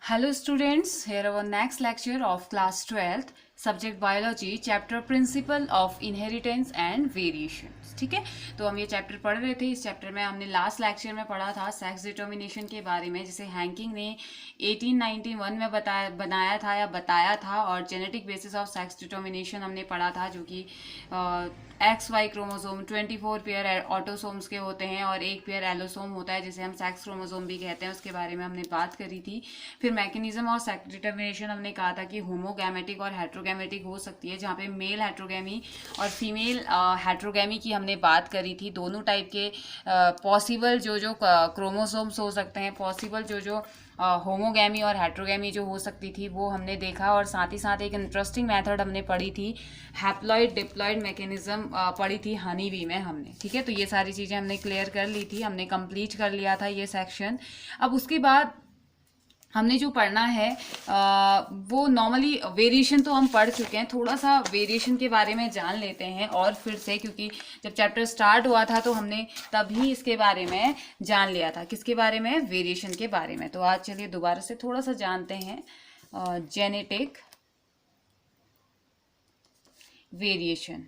Hello students, here our next lecture of class 12th, subject biology, chapter principle of inheritance and variations. ठीक है, तो हम ये chapter पढ़ रहे थे। इस चैप्टर में हमने लास्ट लेक्चर में पढ़ा था सेक्स डिटर्मिनेशन के बारे में, जिसे हैंकिंग ने 1891 में बनाया था या बताया था। और genetic basis of sex determination हमने पढ़ा था, जो कि XY क्रोमोसोम 24 पेयर ऑटोसोम्स के होते हैं और एक पेयर एलोसोम होता है, जिसे हम सेक्स क्रोमोसोम भी कहते हैं। उसके बारे में हमने बात करी थी। फिर मैकेनिज्म और सेक्स डिटर्मिनेशन हमने कहा था कि होमोगैमेटिक और हेट्रोगैमेटिक हो सकती है, जहाँ पे मेल हेट्रोगैमी और फीमेल हेट्रोगैमी की हमने बात करी थी। दोनों टाइप के पॉसिबल जो क्रोमोसोम्स हो सकते हैं, पॉसिबल जो होमोगैमी और हेट्रोगैमी जो हो सकती थी, वो हमने देखा। और साथ ही साथ एक इंटरेस्टिंग मेथड हमने पढ़ी थी, हैप्लॉइड डिप्लॉइड मैकेनिज्म पढ़ी थी हनी बी में हमने। ठीक है, तो ये सारी चीज़ें हमने क्लियर कर ली थी, हमने कंप्लीट कर लिया था ये सेक्शन। अब उसके बाद हमने जो पढ़ना है वो नॉर्मली वेरिएशन तो हम पढ़ चुके हैं। थोड़ा सा वेरिएशन के बारे में जान लेते हैं और फिर से, क्योंकि जब चैप्टर स्टार्ट हुआ था तो हमने तभी इसके बारे में जान लिया था। किसके बारे में? वेरिएशन के बारे में। तो आज चलिए दोबारा से थोड़ा सा जानते हैं जेनेटिक वेरिएशन।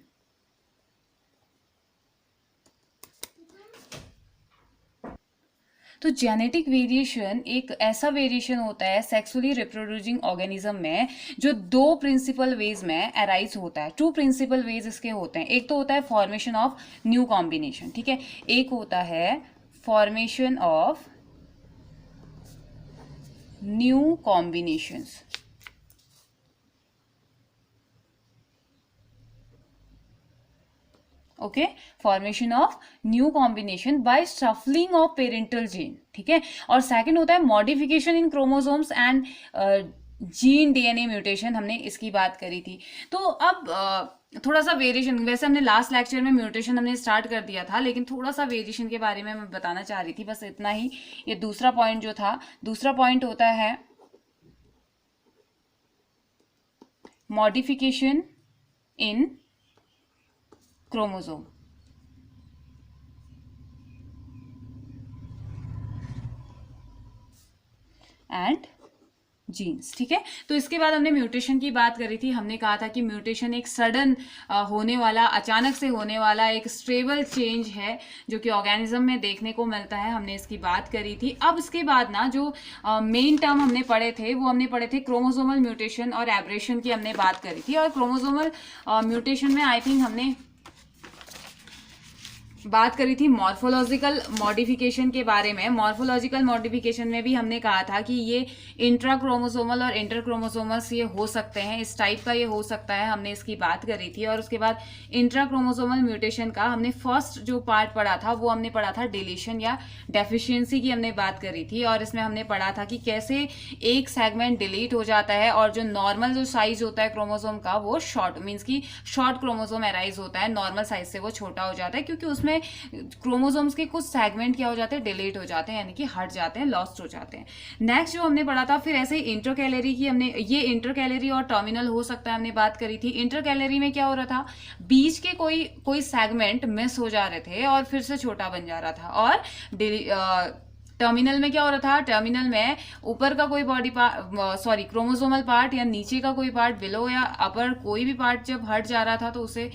तो जेनेटिक वेरिएशन एक ऐसा वेरिएशन होता है सेक्सुअली रिप्रोड्यूसिंग ऑर्गेनिज्म में, जो दो प्रिंसिपल वेज में अराइज होता है। टू प्रिंसिपल वेज इसके होते हैं। एक तो होता है फॉर्मेशन ऑफ न्यू कॉम्बिनेशन, ठीक है, एक होता है formation of new combinations. Okay, formation of new combination by shuffling of parental gene, ठीक है। और सेकंड होता है modification in chromosomes and gene DNA mutation. हमने इसकी बात करी थी। तो अब थोड़ा सा वेरिएशन, वैसे हमने लास्ट लेक्चर में म्यूटेशन हमने स्टार्ट कर दिया था, लेकिन थोड़ा सा वेरिएशन के बारे में मैं बताना चाह रही थी, बस इतना ही। ये दूसरा पॉइंट जो था, दूसरा पॉइंट होता है modification in chromosome and genes, ठीक है। तो इसके बाद हमने म्यूटेशन की बात करी थी। हमने कहा था कि म्यूटेशन एक सडन होने वाला, अचानक से होने वाला एक स्टेबल चेंज है, जो कि ऑर्गेनिज्म में देखने को मिलता है। हमने इसकी बात करी थी। अब इसके बाद ना जो मेन टर्म हमने पढ़े थे, वो हमने पढ़े थे क्रोमोसोमल म्यूटेशन और एब्रेशन की हमने बात करी थी। और क्रोमोसोमल म्यूटेशन में आई थिंक हमने बात करी थी मॉर्फोलॉजिकल मॉडिफिकेशन के बारे में। मॉर्फोलॉजिकल मॉडिफिकेशन में भी हमने कहा था कि ये इंट्रा क्रोमोसोमल और इंटर क्रोमोसोमल्स ये हो सकते हैं, इस टाइप का ये हो सकता है। हमने इसकी बात करी थी। और उसके बाद इंट्रा क्रोमोसोमल म्यूटेशन का हमने फर्स्ट जो पार्ट पढ़ा था, वो हमने पढ़ा था डिलीशन या डेफिशिएंसी की हमने बात करी थी। और इसमें हमने पढ़ा था कि कैसे एक सेगमेंट डिलीट हो जाता है और जो नॉर्मल जो साइज होता है क्रोमोसोम का, वो शॉर्ट मीन्स की शॉर्ट क्रोमोसोम अराइज होता है, नॉर्मल साइज से वो छोटा हो जाता है, क्योंकि उसमें क्रोमोसोम्स के कुछ सेगमेंट क्या हो जाते हैं, डिलीट हो जाते हैं, यानी कि हट जाते हैं, लॉस्ट हो जाते हैं। नेक्स्ट जो हमने पढ़ा था, फिर ऐसे ही इंटरकैलरी की हमने, ये इंटरकैलरी और टर्मिनल हो सकता है, हमने बात करी थी। इंटरकैलरी में क्या हो रहा था, बीच के कोई सेगमेंट मिस हो जा रहे थे और फिर से छोटा बन जा रहा था। और टर्मिनल में क्या हो रहा था, टर्मिनल में ऊपर का कोई body part, sorry chromosomal part या नीचे का कोई पार्ट, बिलो या अपर कोई भी पार्ट जब हट जा रहा था तो उसे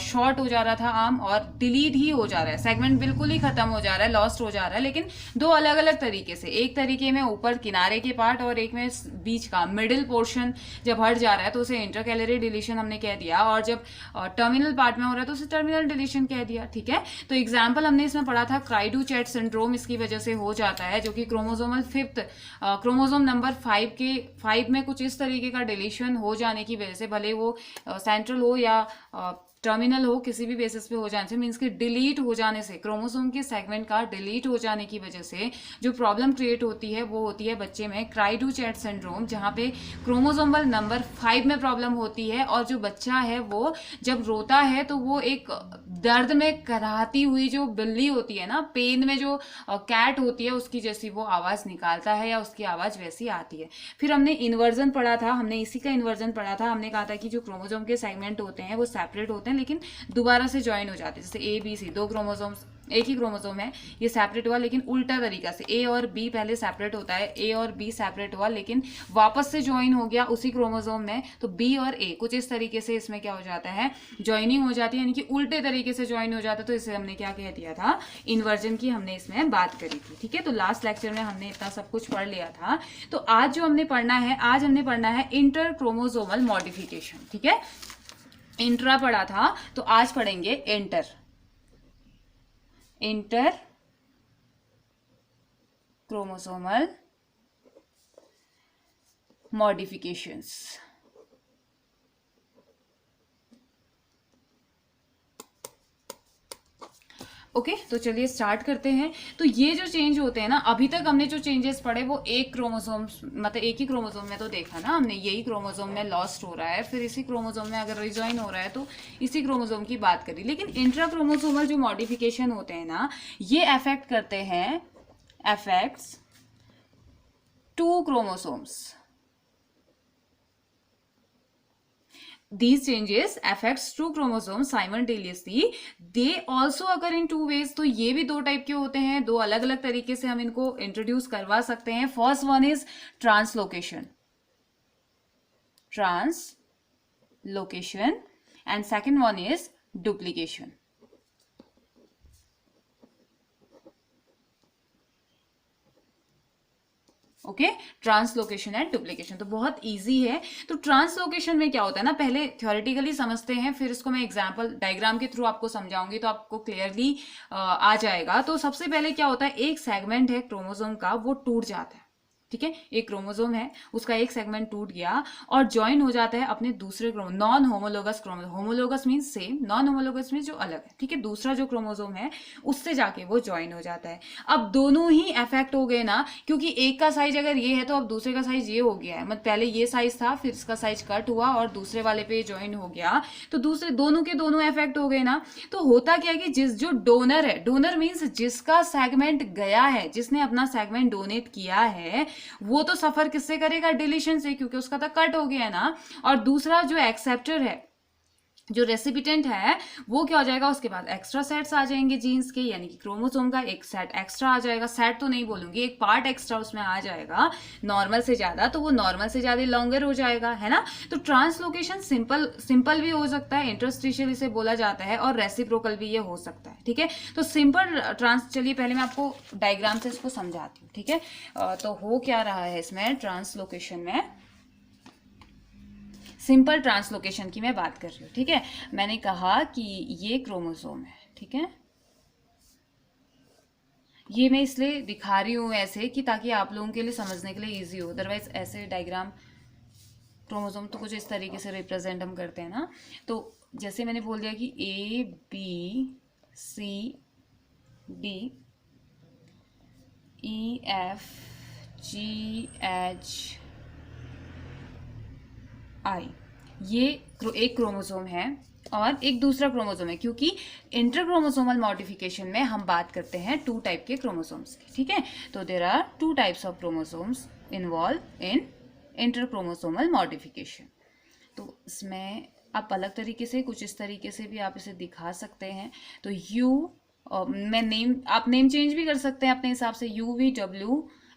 शॉर्ट हो जा रहा था आर्म, और डिलीट ही हो जा रहा है, सेगमेंट बिल्कुल ही खत्म हो जा रहा है, लॉस्ट हो जा रहा है। लेकिन दो अलग अलग तरीके से, एक तरीके में ऊपर किनारे के पार्ट और एक में बीच का मिडिल पोर्शन जब हट जा रहा है तो उसे इंटरकैलरी डिलीशन हमने कह दिया। और जब टर्मिनल पार्ट में हो रहा है तो उसे टर्मिनल डिलीशन कह दिया, ठीक है। तो एग्जाम्पल हमने इसमें पढ़ा था क्राइडू-चैट सिंड्रोम, इसकी वजह से हो जाता है, जो कि क्रोमोसोमल फिफ्थ क्रोमोसोम नंबर 5 में कुछ इस तरीके का डिलीशन हो जाने की वजह से, भले वो सेंट्रल हो या टर्मिनल हो, किसी भी बेसिस पे हो जाने से, मीन्स कि डिलीट हो जाने से, क्रोमोसोम के सेगमेंट का डिलीट हो जाने की वजह से जो प्रॉब्लम क्रिएट होती है, वो होती है बच्चे में क्राइडू-चैट सिंड्रोम, जहाँ पे क्रोमोसोमल नंबर 5 में प्रॉब्लम होती है। और जो बच्चा है वो जब रोता है तो वो एक दर्द में कराहती हुई जो बिल्ली होती है ना, पेन में जो कैट होती है, उसकी जैसी वो आवाज़ निकालता है या उसकी आवाज़ वैसी आती है। फिर हमने इन्वर्जन पढ़ा था, हमने इसी का इन्वर्जन पढ़ा था। हमने कहा था कि जो क्रोमोसोम के सेगमेंट होते हैं वो सेपरेट होते हैं, लेकिन दोबारा से ज्वाइन हो जाते हैं, जैसे A B C, दो क्रोमोसोम्स एक ही क्रोमोसोम है, ये सेपरेट हुआ लेकिन उल्टा तरीका से, ए और बी पहले सेपरेट होता है, ए और बी सेपरेट हुआ लेकिन वापस से ज्वाइन हो गया उसी क्रोमोसोम में, तो बी और ए कुछ इस तरीके से इसमें क्या हो जाता है, ज्वाइनिंग हो जाती है, यानी कि उल्टे तरीके से ज्वाइन हो जाता है, तो इसे हमने क्या कह दिया था, इन्वर्जन की हमने इसमें बात करी थी। ठीक है, तो लास्ट लेक्चर में हमने इतना सब कुछ पढ़ लिया था। तो आज जो हमने पढ़ना है, आज हमने पढ़ना है इंटर क्रोमोसोमल मॉडिफिकेशन। ठीक है, इंट्रा पढ़ा था, तो आज पढ़ेंगे इंटर क्रोमोसोमल मॉडिफिकेशंस। ओके, तो चलिए स्टार्ट करते हैं। तो ये जो चेंज होते हैं ना, अभी तक हमने जो चेंजेस पढ़े वो एक क्रोमोसोम, मतलब एक ही क्रोमोसोम में तो देखा ना हमने, यही क्रोमोसोम में लॉस्ट हो रहा है, फिर इसी क्रोमोसोम में अगर रिजॉइन हो रहा है तो इसी क्रोमोसोम की बात करी। लेकिन इंट्रा क्रोमोसोमल जो मॉडिफिकेशन होते हैं ना, ये अफेक्ट करते हैं, affects 2 chromosomes. These changes affects 2 chromosomes simultaneously. They also occur in 2 ways. तो ये भी 2 टाइप के होते हैं, 2 अलग अलग तरीके से हम इनको इंट्रोड्यूस करवा सकते हैं। First one is translocation, and second one is duplication. Okay, translocation and duplication तो बहुत इजी है। तो ट्रांसलोकेशन में क्या होता है ना, पहले थ्योरेटिकली समझते हैं, फिर इसको मैं एग्जांपल डायग्राम के थ्रू आपको समझाऊंगी तो आपको क्लियरली आ जाएगा। तो सबसे पहले क्या होता है, एक सेगमेंट है क्रोमोसोम का, वो टूट जाता है। ठीक है, एक क्रोमोसोम है, उसका एक सेगमेंट टूट गया और ज्वाइन हो जाता है अपने दूसरे chromosome, non homologous chromosome. Homologous mean same, non homologous mean जो अलग है। ठीक है, दूसरा जो क्रोमोसोम है उससे जाके वो ज्वाइन हो जाता है। अब दोनों ही अफेक्ट हो गए ना, क्योंकि एक का साइज अगर ये है तो अब दूसरे का साइज ये हो गया है, मतलब पहले ये साइज था, फिर इसका साइज कट हुआ और दूसरे वाले पे ज्वाइन हो गया, तो दूसरे दोनों के दोनों अफेक्ट हो गए ना। तो होता क्या है कि जिस जो डोनर है, डोनर मीन्स जिसका सेगमेंट गया है, जिसने अपना सेगमेंट डोनेट किया है, वो तो सफर किससे करेगा, डिलीशन से, क्योंकि उसका तो कट हो गया है ना। और दूसरा जो एक्सेप्टर है, जो रेसिपिटेंट है, वो क्या हो जाएगा, उसके बाद एक्स्ट्रा सेट्स आ जाएंगे जीन्स के, यानी कि क्रोमोसोम का एक सेट एक्स्ट्रा आ जाएगा। सेट तो नहीं बोलूंगी, एक पार्ट एक्स्ट्रा उसमें आ जाएगा नॉर्मल से ज्यादा, तो वो नॉर्मल से ज्यादा लॉन्गर हो जाएगा, है ना। तो ट्रांसलोकेशन सिंपल भी हो सकता है, इंटरस्टिशियल इसे बोला जाता है, और रेसिप्रोकल भी ये हो सकता है। ठीक है, तो सिंपल चलिए पहले मैं आपको डायग्राम से इसको समझाती हूँ। ठीक है, तो हो क्या रहा है इसमें ट्रांसलोकेशन में, सिंपल ट्रांसलोकेशन की मैं बात कर रही हूँ। ठीक है, मैंने कहा कि ये क्रोमोसोम है, ठीक है, ये मैं इसलिए दिखा रही हूँ ऐसे कि ताकि आप लोगों के लिए समझने के लिए इजी हो, अदरवाइज ऐसे डायग्राम क्रोमोसोम तो कुछ इस तरीके से रिप्रेजेंट हम करते हैं ना। तो जैसे मैंने बोल दिया कि A B C D E F G H I, ये एक क्रोमोसोम है और एक दूसरा क्रोमोसोम है, क्योंकि इंटरक्रोमोसोमल मॉडिफिकेशन में हम बात करते हैं 2 टाइप के क्रोमोसोम्स की। ठीक है, तो there are 2 types of chromosomes involve in interchromosomal modification. तो इसमें आप अलग तरीके से, कुछ इस तरीके से भी आप इसे दिखा सकते हैं। तो आप नेम चेंज भी कर सकते हैं अपने हिसाब से, UV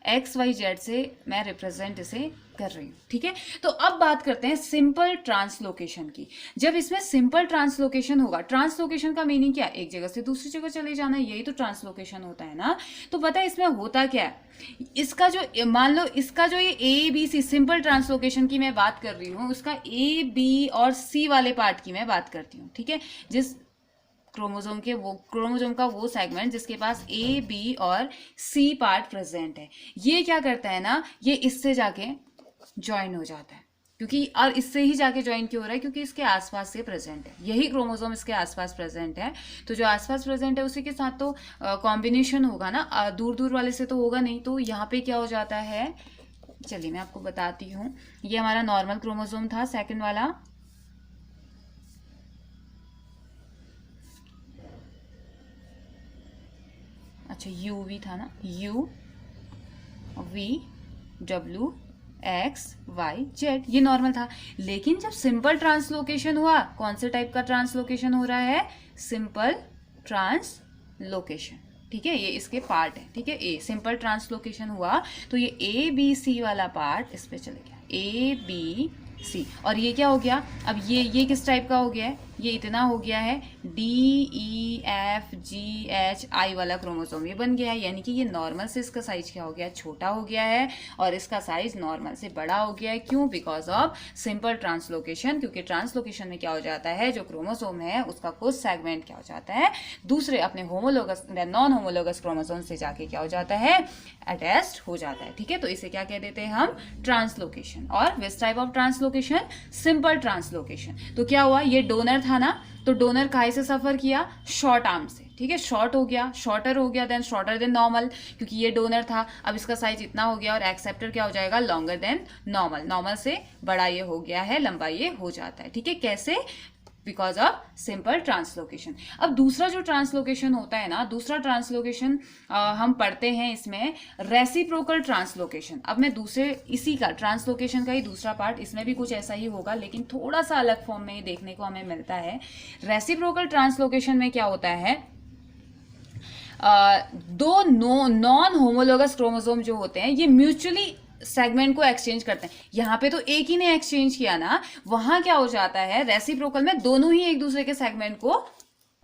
XYZ से मैं रिप्रेजेंट इसे कर रही हूँ। ठीक है, तो अब बात करते हैं सिंपल ट्रांसलोकेशन की। जब इसमें सिंपल ट्रांसलोकेशन होगा, ट्रांसलोकेशन का मीनिंग क्या है, एक जगह से दूसरी जगह चले जाना, यही तो ट्रांसलोकेशन होता है ना। तो पता है इसमें होता क्या है, इसका जो, मान लो इसका जो ये ABC सिंपल ट्रांसलोकेशन की मैं बात कर रही हूँ, उसका A B और C वाले पार्ट की मैं बात करती हूँ। ठीक है, जिस क्रोमोसोम का वो सेगमेंट जिसके पास A B और C पार्ट प्रेजेंट है, ये क्या करता है ना, ये इससे जाके ज्वाइन हो जाता है, क्योंकि और इससे ही जाके ज्वाइन क्यों हो रहा है, क्योंकि इसके आसपास से प्रेजेंट है, यही क्रोमोसोम इसके आसपास प्रेजेंट है। तो जो आसपास प्रेजेंट है उसी के साथ तो कॉम्बिनेशन होगा ना, दूर दूर वाले से तो होगा नहीं। तो यहाँ पे क्या हो जाता है, चलिए मैं आपको बताती हूँ। ये हमारा नॉर्मल क्रोमोसोम था, सेकेंड वाला, अच्छा UV था ना, UVWXYZ, ये नॉर्मल था। लेकिन जब सिंपल ट्रांसलोकेशन हुआ, कौन से टाइप का ट्रांसलोकेशन हो रहा है, सिंपल ट्रांसलोकेशन, ट्रांसलोकेशन, ठीक है, ये इसके पार्ट है, ठीक है। ए सिंपल ट्रांसलोकेशन हुआ तो ये ए बी सी वाला पार्ट इस पे चले गया, ए बी सी। और ये क्या हो गया, अब ये किस टाइप का हो गया है, ये इतना हो गया है D E F G H आई वाला क्रोमोसोम ये बन गया है, यानी कि ये नॉर्मल से इसका साइज क्या हो गया, छोटा हो गया है, और इसका साइज नॉर्मल से बड़ा हो गया है। क्यों? बिकॉज ऑफ सिंपल ट्रांसलोकेशन, क्योंकि ट्रांसलोकेशन में क्या हो जाता है, जो क्रोमोसोम है उसका कुछ सेगमेंट क्या हो जाता है, दूसरे अपने होमोलोगस नॉन होमोलोगस क्रोमोसोम से जाके क्या हो जाता है, अटैच्ड हो जाता है, ठीक है। तो इसे क्या कह देते हैं हम, ट्रांसलोकेशन। और which type of translocation, simple translocation. तो क्या हुआ, ये डोनर था ना, तो डोनर काहे से सफर किया, शॉर्ट आर्म से, ठीक है, शॉर्ट हो गया, शॉर्टर हो गया, देन शॉर्टर देन नॉर्मल, क्योंकि ये डोनर था, अब इसका साइज इतना हो गया, और एक्सेप्टर क्या हो जाएगा, लॉन्गर देन नॉर्मल, नॉर्मल से बड़ा ये हो गया है, लंबा ये हो जाता है, ठीक है। कैसे, बिकॉज ऑफ सिंपल ट्रांसलोकेशन। अब दूसरा जो ट्रांसलोकेशन होता है ना, दूसरा ट्रांसलोकेशन हम पढ़ते हैं इसमें रेसिप्रोकल ट्रांसलोकेशन। अब मैं दूसरे इसी का ट्रांसलोकेशन का ही दूसरा पार्ट, इसमें भी कुछ ऐसा ही होगा लेकिन थोड़ा सा अलग फॉर्म में देखने को हमें मिलता है। रेसिप्रोकल ट्रांसलोकेशन में क्या होता है, दो नॉन होमोलोगस क्रोमोसोम जो होते हैं ये म्यूचुअली सेगमेंट को एक्सचेंज करते हैं। यहाँ पे तो एक ही ने एक्सचेंज किया ना, वहां क्या हो जाता है, रेसिप्रोकल में दोनों ही एक दूसरे के सेगमेंट को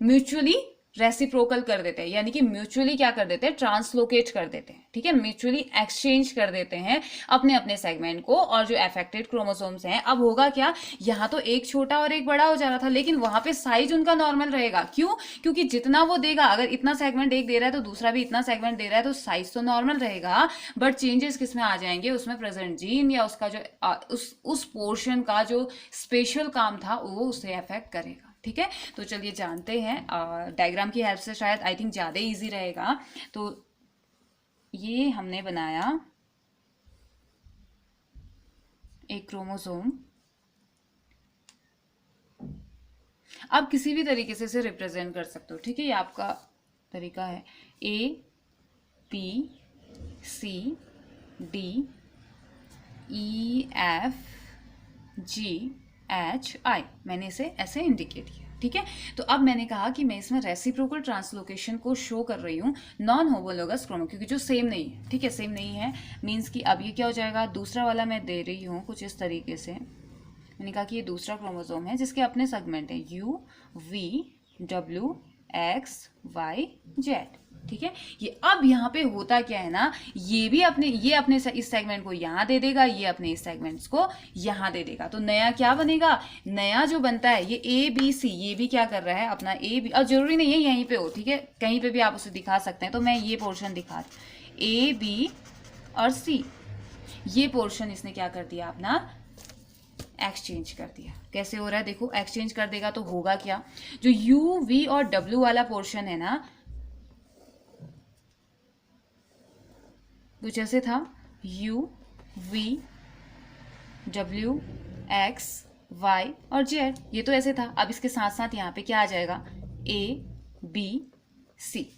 म्यूचुअली रेसिप्रोकल कर देते हैं, यानी कि म्यूचुअली क्या कर देते हैं, ट्रांसलोकेट कर देते हैं, ठीक है, म्यूचुअली एक्सचेंज कर देते हैं अपने अपने सेगमेंट को। और जो अफेक्टेड क्रोमोसोम्स हैं, अब होगा क्या, यहाँ तो एक छोटा और एक बड़ा हो जा रहा था, लेकिन वहां पे साइज उनका नॉर्मल रहेगा। क्यों? क्योंकि जितना वो देगा, अगर इतना सेगमेंट एक दे रहा है तो दूसरा भी इतना सेगमेंट दे रहा है, तो साइज तो नॉर्मल रहेगा, बट चेंजेस किस में आ जाएंगे, उसमें प्रेजेंट जीन या उसका जो उस पोर्शन का जो स्पेशल काम था वो उसे अफेक्ट करेगा, ठीक है। तो चलिए जानते हैं, डायग्राम की हेल्प से शायद आई थिंक ज़्यादा इजी रहेगा। तो ये हमने बनाया एक क्रोमोसोम, आप किसी भी तरीके से इसे रिप्रेजेंट कर सकते हो, ठीक है, ये आपका तरीका है। A P C D E F G H I, मैंने इसे ऐसे इंडिकेट किया, ठीक है। तो अब मैंने कहा कि मैं इसमें रेसिप्रोकल ट्रांसलोकेशन को शो कर रही हूँ नॉन होमोलोगस क्रोमो, क्योंकि जो सेम नहीं है, ठीक है, सेम नहीं है, मीन्स कि अब ये क्या हो जाएगा, दूसरा वाला मैं दे रही हूँ कुछ इस तरीके से। मैंने कहा कि ये दूसरा क्रोमोसोम है जिसके अपने सेगमेंट है U V W X Y Z, ठीक है। ये अब यहाँ पे होता क्या है ना, ये अपने इस सेगमेंट को यहाँ दे देगा, ये अपने इस सेगमेंट्स को यहाँ दे देगा। तो नया क्या बनेगा, नया जो बनता है ये ए बी सी, ये भी क्या कर रहा है अपना ए बी, और जरूरी नहीं है यहीं पे हो, ठीक है, कहीं पे भी आप उसे दिखा सकते हैं। तो मैं ये पोर्शन दिखा, ए बी और सी, ये पोर्शन इसने क्या कर दिया, अपना एक्सचेंज कर दिया। कैसे हो रहा है देखो, एक्सचेंज कर देगा तो होगा क्या, जो यू वी और डब्ल्यू वाला पोर्शन है ना, कुछ ऐसे था, U V W X Y और जेड, ये तो ऐसे था। अब इसके साथ साथ यहाँ पे क्या आ जाएगा, ए बी सी,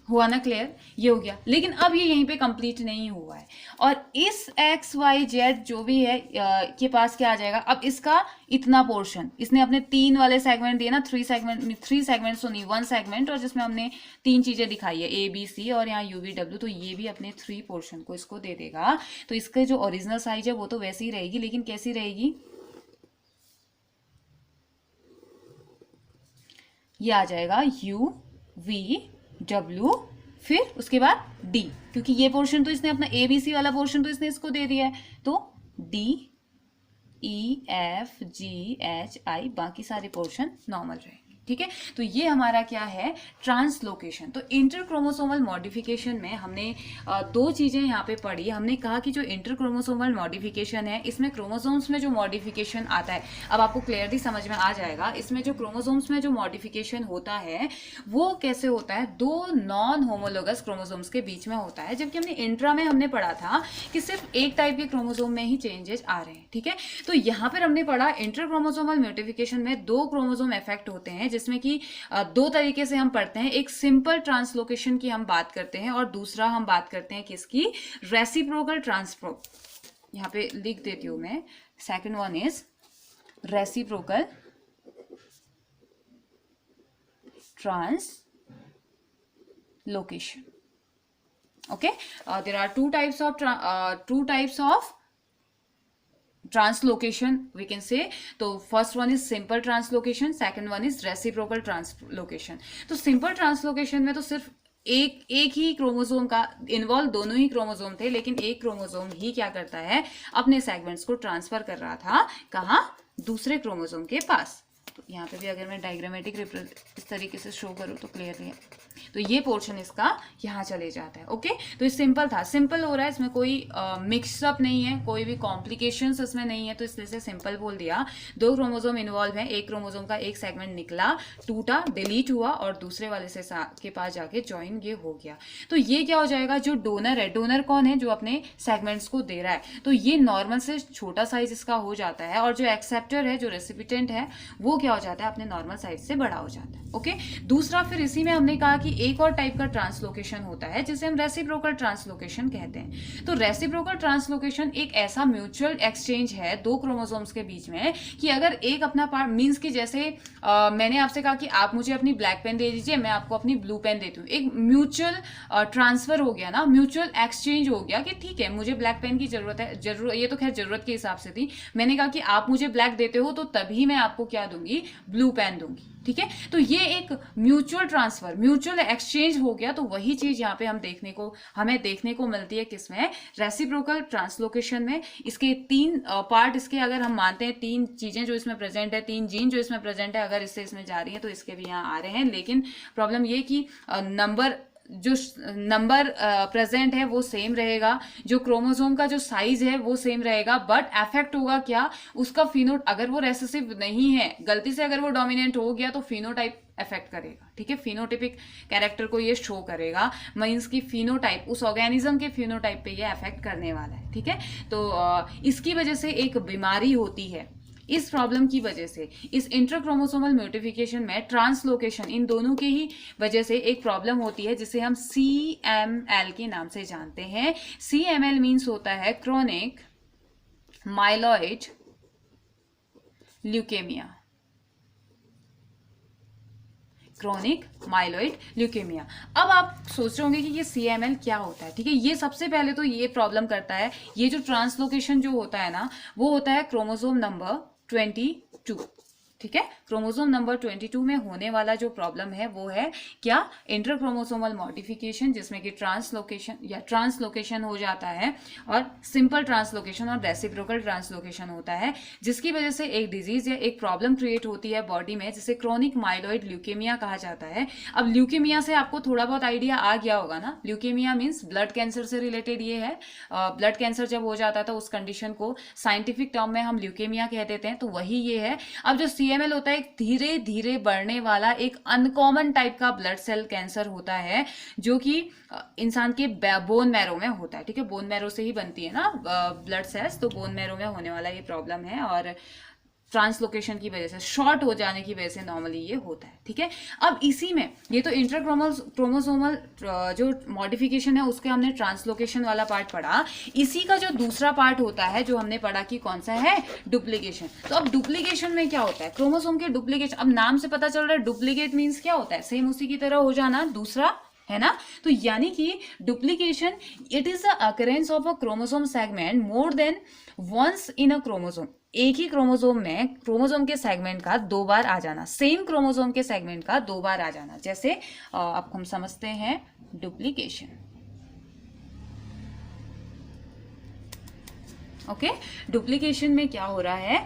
हुआ ना क्लियर, ये हो गया। लेकिन अब ये यहीं पे कंप्लीट नहीं हुआ है, और इस एक्स वाई जेड जो भी है के पास क्या आ जाएगा, अब इसका इतना पोर्शन, इसने अपने 3 वाले सेगमेंट दिए ना, 3 सेगमेंट तो नहीं, 1 सेगमेंट, और जिसमें हमने 3 चीजें दिखाई है, ए बी सी और यहाँ यू वी डब्ल्यू, तो ये भी अपने 3 पोर्शन को इसको दे देगा। तो इसके जो ओरिजिनल साइज है वो तो वैसी ही रहेगी, लेकिन कैसी रहेगी, ये आ जाएगा यू वी डब्ल्यू, फिर उसके बाद डी, क्योंकि ये पोर्शन तो इसने अपना ए बी सी वाला पोर्शन तो इसने इसको दे दिया है, तो D E F G H आई, बाकी सारे पोर्शन नॉर्मल रहेंगे, ठीक है। तो ये हमारा क्या है, ट्रांसलोकेशन। तो इंटरक्रोमोसोमल मॉडिफिकेशन में हमने 2 चीजें यहाँ पे पढ़ी। हमने कहा कि जो इंटरक्रोमोसोमल मॉडिफिकेशन है, इसमें क्रोमोसोम्स में जो मॉडिफिकेशन आता है, अब आपको क्लियरली समझ में आ जाएगा, इसमें जो क्रोमोसोम्स में जो मॉडिफिकेशन होता है वो कैसे होता है, 2 नॉन होमोलोगस क्रोमोसोम्स के बीच में होता है, जबकि हमने इंट्रा में हमने पढ़ा था कि सिर्फ एक टाइप के क्रोमोसोम में ही चेंजेस आ रहे हैं, ठीक है। तो यहाँ पर हमने पढ़ा इंटरक्रोमोसोमल मॉडिफिकेशन में 2 क्रोमोसोम इफेक्ट होते हैं, जिसमें कि 2 तरीके से हम पढ़ते हैं। एक सिंपल ट्रांसलोकेशन की हम बात करते हैं, और दूसरा हम बात करते हैं किसकी, रेसिप्रोकल ट्रांसप्रो, यहाँ पे लिख देती हूं मैं, second one is reciprocal translocation, location. Okay, there are two types of translocation we can say. तो first one is simple translocation, second one is reciprocal translocation. तो simple translocation में तो सिर्फ एक ही क्रोमोसोम का इन्वॉल्व, दोनों ही क्रोमोसोम थे, लेकिन एक क्रोमोसोम ही क्या करता है, अपने सेगमेंट्स को ट्रांसफर कर रहा था कहाँ, दूसरे क्रोमोसोम के पास. तो यहाँ पे भी अगर मैं डायग्रामेटिक इस तरीके से शो करूँ तो क्लियर है. तो ये पोर्शन इसका यहाँ चले जाता है. ओके, तो ये सिंपल था, सिंपल हो रहा है, इसमें कोई मिक्सअप नहीं है, कोई भी कॉम्प्लिकेशंस इसमें नहीं है, तो इसलिए से सिंपल बोल दिया. दो क्रोमोसोम इन्वॉल्व है, एक क्रोमोसोम का एक सेगमेंट निकला, टूटा, डिलीट हुआ और दूसरे वाले से के पास जाके ज्वाइन ये हो गया. तो ये क्या हो जाएगा, जो डोनर है, डोनर कौन है, जो अपने सेगमेंट्स को दे रहा है, तो ये नॉर्मल से छोटा साइज इसका हो जाता है, और जो एक्सेप्टर है, जो रेसिपिटेंट है, वो क्या हो जाता है, अपने नॉर्मल साइज से बड़ा हो जाता है. ओके, दूसरा फिर इसी में हमने कहा कि एक और टाइप का ट्रांसलोकेशन होता है जिसे हम रेसिप्रोकल ट्रांसलोकेशन कहते हैं. तो रेसिप्रोकल ट्रांसलोकेशन एक ऐसा म्यूचुअल एक्सचेंज है दो क्रोमोसोम्स के बीच में कि अगर एक अपना पार्ट, मीन्स कि जैसे मैंने आपसे कहा कि आप मुझे अपनी ब्लैक पेन दे दीजिए, मैं आपको अपनी ब्लू पेन देती हूँ, एक म्यूचुअल ट्रांसफर हो गया ना, म्यूचुअल एक्सचेंज हो गया कि ठीक है मुझे ब्लैक पेन की जरूरत है, ये तो खैर जरूरत के हिसाब से थी, मैंने कहा कि आप मुझे ब्लैक देते हो तो तभी मैं आपको क्या दूंगी, ब्लू पेन दूंगी. ठीक है, तो ये एक म्यूचुअल ट्रांसफर, म्यूचुअल एक्सचेंज हो गया. तो वही चीज यहाँ पे हमें देखने को मिलती है किसमें, रेसिप्रोकल ट्रांसलोकेशन में. इसके तीन पार्ट, इसके अगर हम मानते हैं तीन चीजें जो इसमें प्रेजेंट है, तीन जीन जो इसमें प्रेजेंट है, अगर इससे इसमें जा रही है तो इसके भी यहाँ आ रहे हैं. लेकिन प्रॉब्लम ये कि नंबर प्रेजेंट है वो सेम रहेगा, जो क्रोमोसोम का जो साइज है वो सेम रहेगा, बट अफेक्ट होगा क्या, उसका अगर वो रेसेसिव नहीं है, गलती से अगर वो डोमिनेंट हो गया तो फिनोटाइप अफेक्ट करेगा. ठीक है, फिनोटिपिक कैरेक्टर को ये शो करेगा, मीन्स की फिनोटाइप, उस ऑर्गेनिज्म के फिनोटाइप पे ये अफेक्ट करने वाला है. ठीक है, तो इसकी वजह से एक बीमारी होती है. इस प्रॉब्लम की वजह से, इस इंट्राक्रोमोसोमल म्यूटिफिकेशन में ट्रांसलोकेशन, इन दोनों की ही वजह से एक प्रॉब्लम होती है जिसे हम CML के नाम से जानते हैं. CML मीन्स होता है chronic myeloid leukaemia. Chronic myeloid leukaemia. अब आप सोच रहे होंगे कि ये CML क्या होता है. ठीक है, ये सबसे पहले तो ये प्रॉब्लम करता है, ये जो ट्रांसलोकेशन जो होता है ना, वो होता है क्रोमोसोम नंबर 22. ठीक है, क्रोमोसोम नंबर 22 में होने वाला जो प्रॉब्लम है वो है क्या, इंटरक्रोमोसोमल मॉडिफिकेशन, जिसमें कि ट्रांसलोकेशन हो जाता है, और सिंपल ट्रांसलोकेशन और रेसिप्रोकल ट्रांसलोकेशन होता है, जिसकी वजह से एक डिजीज या एक प्रॉब्लम क्रिएट होती है बॉडी में, जिसे क्रोनिक माइलॉइड ल्यूकेमिया कहा जाता है. अब ल्यूकेमिया से आपको थोड़ा बहुत आइडिया आ गया होगा ना, ल्यूकेमिया मीन्स ब्लड कैंसर से रिलेटेड ये है. ब्लड कैंसर जब हो जाता है तो उस कंडीशन को साइंटिफिक टर्म में हम ल्यूकेमिया कह देते हैं. तो वही ये है. अब जो CML होता है, एक धीरे धीरे बढ़ने वाला एक अनकॉमन टाइप का ब्लड सेल कैंसर होता है, जो कि इंसान के बोन मैरो में होता है. ठीक है, बोन मैरो से ही बनती है ना ब्लड सेल्स, तो बोन मैरो में होने वाला ये प्रॉब्लम है, और ट्रांसलोकेशन की वजह से, शॉर्ट हो जाने की वजह से नॉर्मली ये होता है. ठीक है, अब इसी में ये तो इंट्राक्रोमोसोमल जो मॉडिफिकेशन है उसके हमने ट्रांसलोकेशन वाला पार्ट पढ़ा. इसी का जो दूसरा पार्ट होता है जो हमने पढ़ा कि कौन सा है, डुप्लीकेशन. तो अब डुप्लीकेशन में क्या होता है, क्रोमोसोम के डुप्लीकेशन. अब नाम से पता चल रहा है डुप्लीकेट मीन्स क्या होता है, सेम उसी की तरह हो जाना, दूसरा है ना. तो यानी कि duplication, it is the occurrence of a chromosome segment more than once in a chromosome. एक ही क्रोमोसोम में क्रोमोसोम के सेगमेंट का दो बार आ जाना, सेम क्रोमोसोम के सेगमेंट का दो बार आ जाना, जैसे अब हम समझते हैं डुप्लीकेशन. ओके, डुप्लीकेशन में क्या हो रहा है,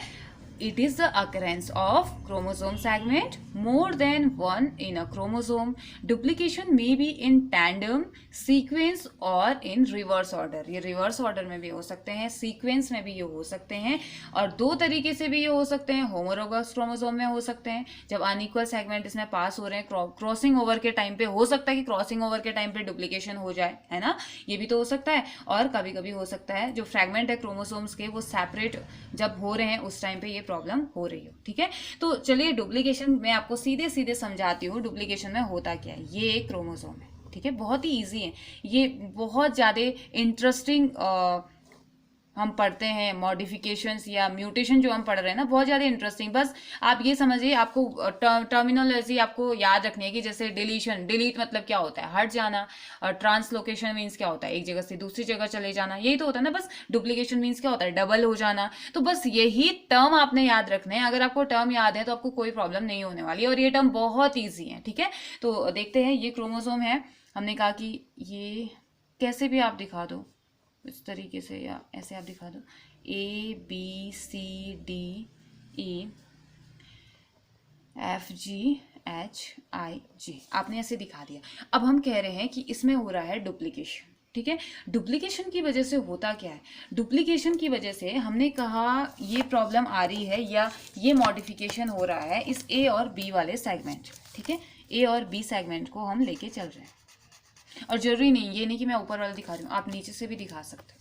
it is the occurrence of chromosome segment more than one in a chromosome. Duplication may be in tandem, sequence और in reverse order. ये reverse order में भी हो सकते हैं, sequence में भी ये हो सकते हैं, और दो तरीके से भी ये हो सकते हैं. homologous chromosome में हो सकते हैं, जब unequal segment इसमें पास हो रहे हैं, क्रॉसिंग ओवर के टाइम पे हो सकता है कि क्रॉसिंग ओवर के टाइम पे डुप्लीकेशन हो जाए, है ना, ये भी तो हो सकता है. और कभी कभी हो सकता है जो फ्रेगमेंट है क्रोमोसोम्स के वो सेपरेट जब हो रहे हैं उस टाइम पे ये प्रॉब्लम हो रही हो. ठीक है, तो चलिए डुप्लीकेशन में आपको सीधे सीधे समझाती हूँ. डुप्लीकेशन में होता क्या है, ये एक क्रोमोसोम है. ठीक है, बहुत ही इजी है ये, बहुत ज़्यादा इंटरेस्टिंग हम पढ़ते हैं मॉडिफिकेशंस या म्यूटेशन जो हम पढ़ रहे हैं ना, बहुत ज़्यादा इंटरेस्टिंग। बस आप ये समझिए, आपको टर्मिनोलॉजी आपको याद रखनी है कि जैसे डिलीशन, डिलीट मतलब क्या होता है, हट जाना। और ट्रांसलोकेशन मीन्स क्या होता है, एक जगह से दूसरी जगह चले जाना, यही तो होता है ना। बस डुप्लीकेशन मीन्स क्या होता है, डबल हो जाना। तो बस यही टर्म आपने याद रखने हैं। अगर आपको टर्म याद है तो आपको कोई प्रॉब्लम नहीं होने वाली है, और ये टर्म बहुत ईजी है, ठीक है। तो देखते हैं, ये क्रोमोसोम है। हमने कहा कि ये कैसे भी आप दिखा दो, इस तरीके से या ऐसे आप दिखा दो, ABCDE FGHIJ, आपने ऐसे दिखा दिया। अब हम कह रहे हैं कि इसमें हो रहा है डुप्लीकेशन, ठीक है। डुप्लीकेशन की वजह से होता क्या है, डुप्लीकेशन की वजह से हमने कहा ये प्रॉब्लम आ रही है या ये मॉडिफिकेशन हो रहा है इस A और B वाले सेगमेंट, ठीक है। A और B सेगमेंट को हम लेके चल रहे हैं, और जरूरी नहीं, ये नहीं कि मैं ऊपर वाला दिखा रही हूँ, आप नीचे से भी दिखा सकते हो,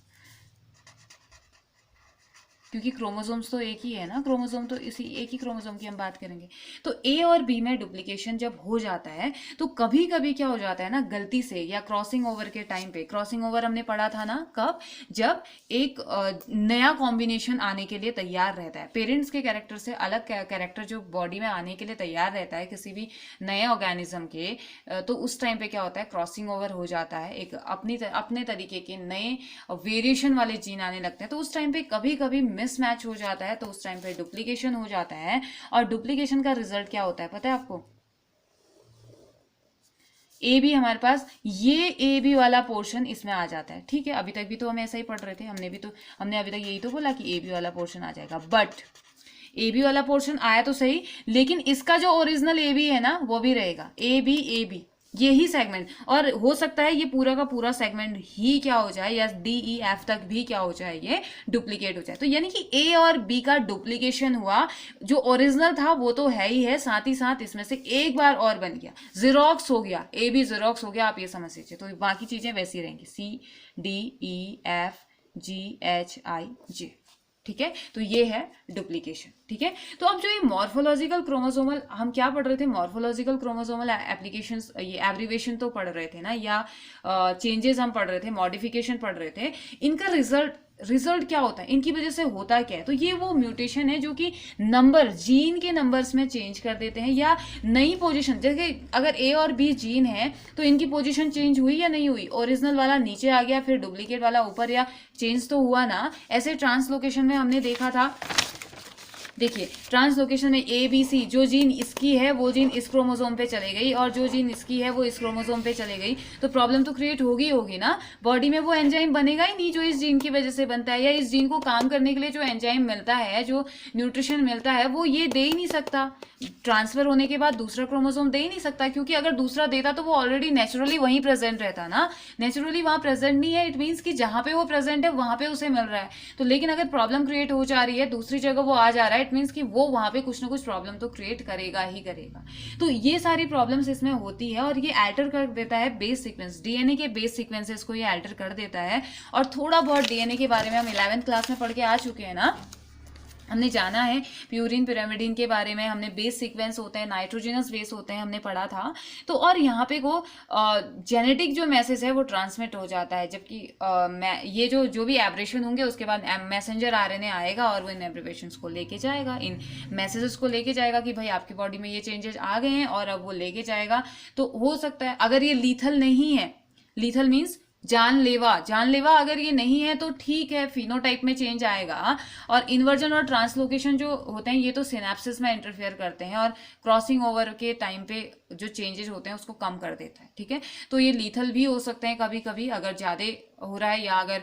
क्योंकि क्रोमोसोम्स तो एक ही है ना, क्रोमोसोम तो इसी एक ही क्रोमोसोम की हम बात करेंगे। तो ए और बी में डुप्लीकेशन जब हो जाता है तो कभी कभी क्या हो जाता है ना, गलती से या क्रॉसिंग ओवर के टाइम पे, क्रॉसिंग ओवर हमने पढ़ा था ना कब, जब एक नया कॉम्बिनेशन आने के लिए तैयार रहता है, पेरेंट्स के कैरेक्टर से अलग कैरेक्टर जो बॉडी में आने के लिए तैयार रहता है किसी भी नए ऑर्गेनिज्म के, तो उस टाइम पे क्या होता है, क्रॉसिंग ओवर हो जाता है, एक अपने तरीके के नए वेरिएशन वाले जीन आने लगते हैं। तो उस टाइम पे कभी कभी मिसमैच हो जाता है, तो उस टाइम पे डुप्लीकेशन हो जाता है। और डुप्लीकेशन का रिजल्ट क्या होता है पता है आपको, ए बी, हमारे पास ये ए बी वाला पोर्शन इसमें आ जाता है, ठीक है। अभी तक भी तो हम ऐसा ही पढ़ रहे थे, हमने अभी तक यही तो बोला कि ए बी वाला पोर्शन आ जाएगा, बट ए बी वाला पोर्शन आया तो सही, लेकिन इसका जो ओरिजिनल ए बी है ना वो भी रहेगा, ए बी यही सेगमेंट। और हो सकता है ये पूरा का पूरा सेगमेंट ही क्या हो जाए, या DE F तक भी क्या हो जाए, ये डुप्लीकेट हो जाए। तो यानी कि ए और बी का डुप्लीकेशन हुआ, जो ओरिजिनल था वो तो है ही है, साथ ही साथ इसमें से एक बार और बन गया, जीरोक्स हो गया, ए बी जीरोक्स हो गया, आप ये समझ लीजिए। तो बाकी चीजें वैसी रहेंगी, CDEFGHIJ, ठीक है। तो ये है डुप्लीकेशन, ठीक है। तो अब जो ये मॉर्फोलॉजिकल क्रोमोसोमल, हम क्या पढ़ रहे थे, मॉर्फोलॉजिकल क्रोमोसोमल एप्लीकेशंस, ये एब्रीवेशन तो पढ़ रहे थे ना, या चेंजेस हम पढ़ रहे थे, मॉडिफिकेशन पढ़ रहे थे। इनका रिजल्ट क्या होता है, इनकी वजह से होता क्या है, तो ये वो म्यूटेशन है जो कि नंबर, जीन के नंबर्स में चेंज कर देते हैं, या नई पोजीशन, जैसे अगर ए और बी जीन है तो इनकी पोजीशन चेंज हुई या नहीं हुई, ओरिजिनल वाला नीचे आ गया फिर डुप्लीकेट वाला ऊपर, या चेंज तो हुआ ना। ऐसे ट्रांसलोकेशन में हमने देखा था, देखिए ट्रांसलोकेशन में ABC, जो जीन इसकी है वो जीन इस क्रोमोसोम पे चले गई, और जो जीन इसकी है वो इस क्रोमोसोम पे चले गई, तो प्रॉब्लम तो क्रिएट होगी ना। बॉडी में वो एंजाइम बनेगा ही नहीं जो इस जीन की वजह से बनता है, या इस जीन को काम करने के लिए जो एंजाइम मिलता है, जो न्यूट्रिशन मिलता है, वो ये दे ही नहीं सकता, ट्रांसफर होने के बाद दूसरा क्रोमोसोम दे ही नहीं सकता, क्योंकि अगर दूसरा देता तो वो ऑलरेडी नेचुरली वहीं प्रेजेंट रहता ना, नेचुरली वहां प्रेजेंट नहीं है, इट मीन्स कि जहां पे वो प्रेजेंट है वहां पे उसे मिल रहा है। तो लेकिन अगर प्रॉब्लम क्रिएट हो जा रही है, दूसरी जगह वो आ जा रहा है, इट मीन्स कि वो वहां पे कुछ ना कुछ प्रॉब्लम तो क्रिएट करेगा ही करेगा। तो ये सारी प्रॉब्लम्स इसमें होती है, और ये अल्टर कर देता है बेस सीक्वेंस, डीएनए के बेस सीक्वेंसेस को ये अल्टर कर देता है। और थोड़ा बहुत डीएनए के बारे में हम 11th क्लास में पढ़ के आ चुके हैं ना, हमने जाना है प्यूरिन पिरामिडिन के बारे में, हमने बेस सीक्वेंस होते हैं, नाइट्रोजनस बेस होते हैं, हमने पढ़ा था। तो और यहाँ पे वो जेनेटिक जो मैसेज है वो ट्रांसमिट हो जाता है, जबकि ये जो भी एब्रेशन होंगे उसके बाद मैसेंजर आरएनए आएगा और वो इन एब्रिवेशंस को लेके जाएगा, इन मैसेजेस को लेके जाएगा कि भाई आपकी बॉडी में ये चेंजेस आ गए हैं, और अब वो लेके जाएगा। तो हो सकता है अगर ये लीथल नहीं है, लीथल मीन्स जानलेवा अगर ये नहीं है तो ठीक है, फिनोटाइप में चेंज आएगा। और इन्वर्जन और ट्रांसलोकेशन जो होते हैं ये तो सिनेप्सिस में इंटरफेयर करते हैं, और क्रॉसिंग ओवर के टाइम पे जो चेंजेस होते हैं उसको कम कर देता है, ठीक है। तो ये लीथल भी हो सकते हैं कभी कभी, अगर ज़्यादा हो रहा है, या अगर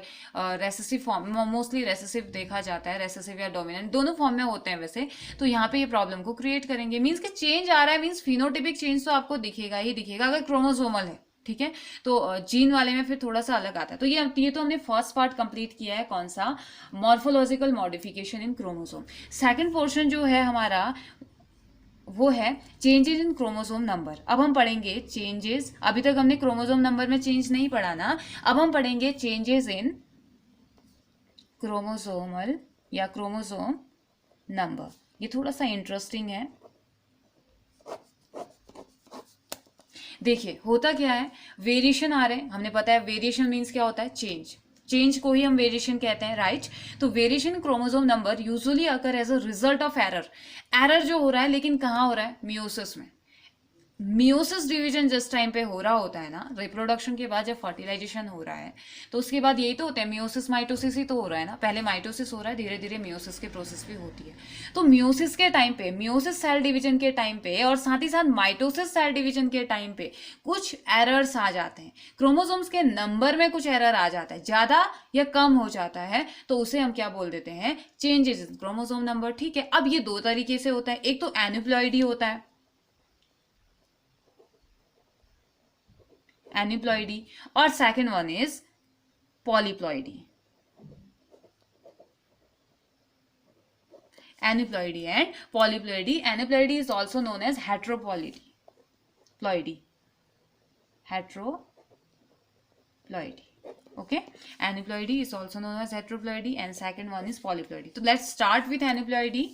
रेसेसिव फॉर्म, मोस्टली रेसेसिव देखा जाता है, रेसेसिव या डोमिनेंट दोनों फॉर्म में होते हैं वैसे, तो यहाँ पे ये प्रॉब्लम को क्रिएट करेंगे। मीन्स कि चेंज आ रहा है, मीन्स फिनोटिपिक चेंज तो आपको दिखेगा ही दिखेगा अगर क्रोमोसोमल है, ठीक है। तो जीन वाले में फिर थोड़ा सा अलग आता है। तो ये तो हमने फर्स्ट पार्ट कंप्लीट किया है, कौन सा, morphological modification in chromosome. Second portion जो है हमारा वो है चेंजेस इन क्रोमोसोम नंबर। अब हम पढ़ेंगे चेंजेस, अभी तक हमने क्रोमोसोम नंबर में चेंज नहीं पढ़ा ना, अब हम पढ़ेंगे चेंजेस इन क्रोमोसोमल या क्रोमोसोम नंबर। ये थोड़ा सा इंटरेस्टिंग है। देखिए होता क्या है, वेरिएशन आ रहे हैं, हमने पता है वेरिएशन मीन्स क्या होता है, चेंज। चेंज को ही हम वेरिएशन कहते हैं, राइट। तो variation chromosome number usually occur as a result of error जो हो रहा है, लेकिन कहाँ हो रहा है, मियोसिस में। मियोसिस डिवीजन जिस टाइम पे हो रहा होता है ना, रिप्रोडक्शन के बाद जब फर्टिलाइजेशन हो रहा है, तो उसके बाद यही तो होता है, मियोसिस माइटोसिस ही तो हो रहा है ना। पहले माइटोसिस हो रहा है, धीरे धीरे मियोसिस की प्रोसेस भी होती है। तो मियोसिस के टाइम पे, मियोसिस सेल डिवीजन के टाइम पे, और साथ ही साथ माइटोसिस सेल डिवीजन के टाइम पे कुछ एरर्स आ जाते हैं, क्रोमोसोम्स के नंबर में कुछ एरर आ जाता है, ज्यादा या कम हो जाता है, तो उसे हम क्या बोल देते हैं, चेंजेस इन क्रोमोसोम नंबर, ठीक है। अब ये दो तरीके से होता है, एक तो एन्यूप्लॉइडी होता है, एन्यूप्लॉइडी, और second one is polyploidy. Aneuploidy and polyploidy. Aneuploidy is also known as heteroploidy, heteroploidy, okay। Aneuploidy is also known as heteroploidy and second one is polyploidy. So let's start with aneuploidy.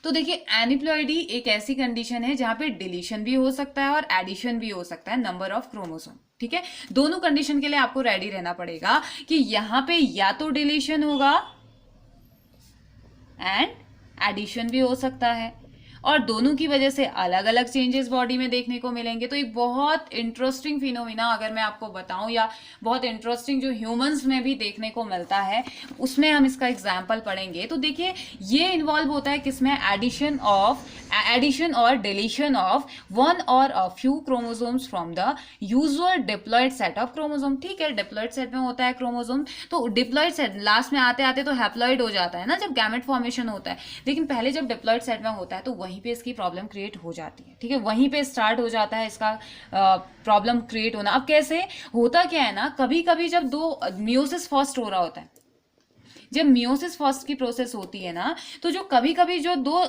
तो देखिए, एनिप्लॉइडी एक ऐसी condition है जहां पे deletion भी हो सकता है और एडिशन भी हो सकता है नंबर ऑफ क्रोमोसोम, ठीक है। दोनों कंडीशन के लिए आपको रेडी रहना पड़ेगा कि यहां पे या तो डिलीशन होगा एंड एडिशन भी हो सकता है, और दोनों की वजह से अलग अलग चेंजेस बॉडी में देखने को मिलेंगे। तो एक बहुत इंटरेस्टिंग फिनोमिना अगर मैं आपको बताऊं, या बहुत इंटरेस्टिंग जो ह्यूमंस में भी देखने को मिलता है, उसमें हम इसका एग्जाम्पल पढ़ेंगे। तो देखिए, ये इन्वॉल्व होता है किसमें, एडिशन और डिलीशन ऑफ वन और a few chromosomes from the usual diploid set of chromosome, ठीक है। डिप्लॉयड सेट में होता है क्रोमोसोम, तो डिप्लॉयड सेट लास्ट में आते आते तो हैप्लॉयड हो जाता है ना जब गैमेट फॉर्मेशन होता है, लेकिन पहले जब डिप्लॉयड सेट में होता है तो वहीं पे इसकी प्रॉब्लम क्रिएट हो जाती है, ठीक है। वहीं पे स्टार्ट हो जाता है इसका प्रॉब्लम क्रिएट होना। अब कैसे होता क्या है ना, कभी कभी जब दो मियोसिस फर्स्ट हो रहा होता है, जब मियोसिस फर्स्ट की प्रोसेस होती है ना, तो जो कभी कभी जो दो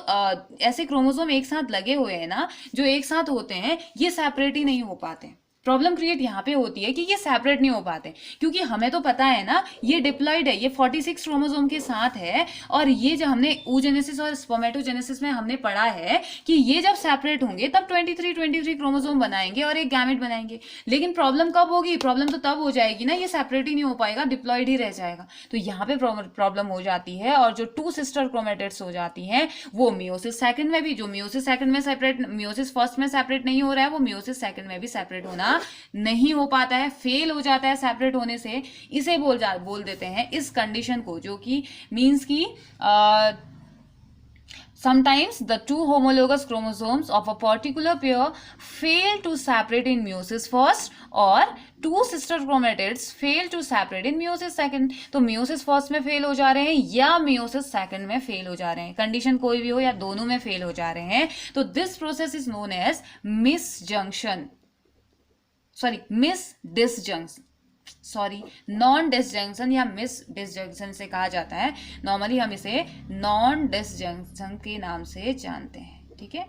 ऐसे क्रोमोसोम एक साथ लगे हुए हैं ना, जो एक साथ होते हैं, ये सेपरेट ही नहीं हो पाते। प्रॉब्लम क्रिएट यहाँ पे होती है कि ये सेपरेट नहीं हो पाते, क्योंकि हमें तो पता है ना ये डिप्लॉइड है, ये 46 क्रोमोसोम के साथ है, और ये जब हमने oogenesis और स्पर्मेटोजेनेसिस में हमने पढ़ा है कि ये जब सेपरेट होंगे तब 23 क्रोमोसोम बनाएंगे और एक गैमेट बनाएंगे। लेकिन प्रॉब्लम कब होगी, प्रॉब्लम तो तब हो जाएगी ना ये सेपरेट ही नहीं हो पाएगा, डिप्लॉइड ही रह जाएगा। तो यहाँ पे प्रॉब्लम हो जाती है, और जो 2 सिस्टर क्रोमेटिड्स हो जाती हैं वो मियोसिस सेकंड में भी, जो मियोसिस सेकंड में सेपरेट, मियोसिस फर्स्ट में सेपरेट नहीं हो रहा है, वो मियोसिस सेकंड में भी सेपरेट होना नहीं हो पाता है, फेल हो जाता है सेपरेट होने से। इसे बोल देते हैं इस कंडीशन को, जो कि मींस की sometimes the two homologous chromosomes of a particular pair fail to separate in meiosis first, or two sister chromatids fail to separate in meiosis second। तो meiosis first में फेल हो जा रहे हैं या meiosis second में fail हो जा रहे हैं, कंडीशन कोई भी हो या दोनों में फेल हो जा रहे हैं, तो this process is known as non disjunction या मिस डिसजंक्शन से कहा जाता है। नॉर्मली हम इसे नॉन डिसजंक्शन के नाम से जानते हैं, ठीक है,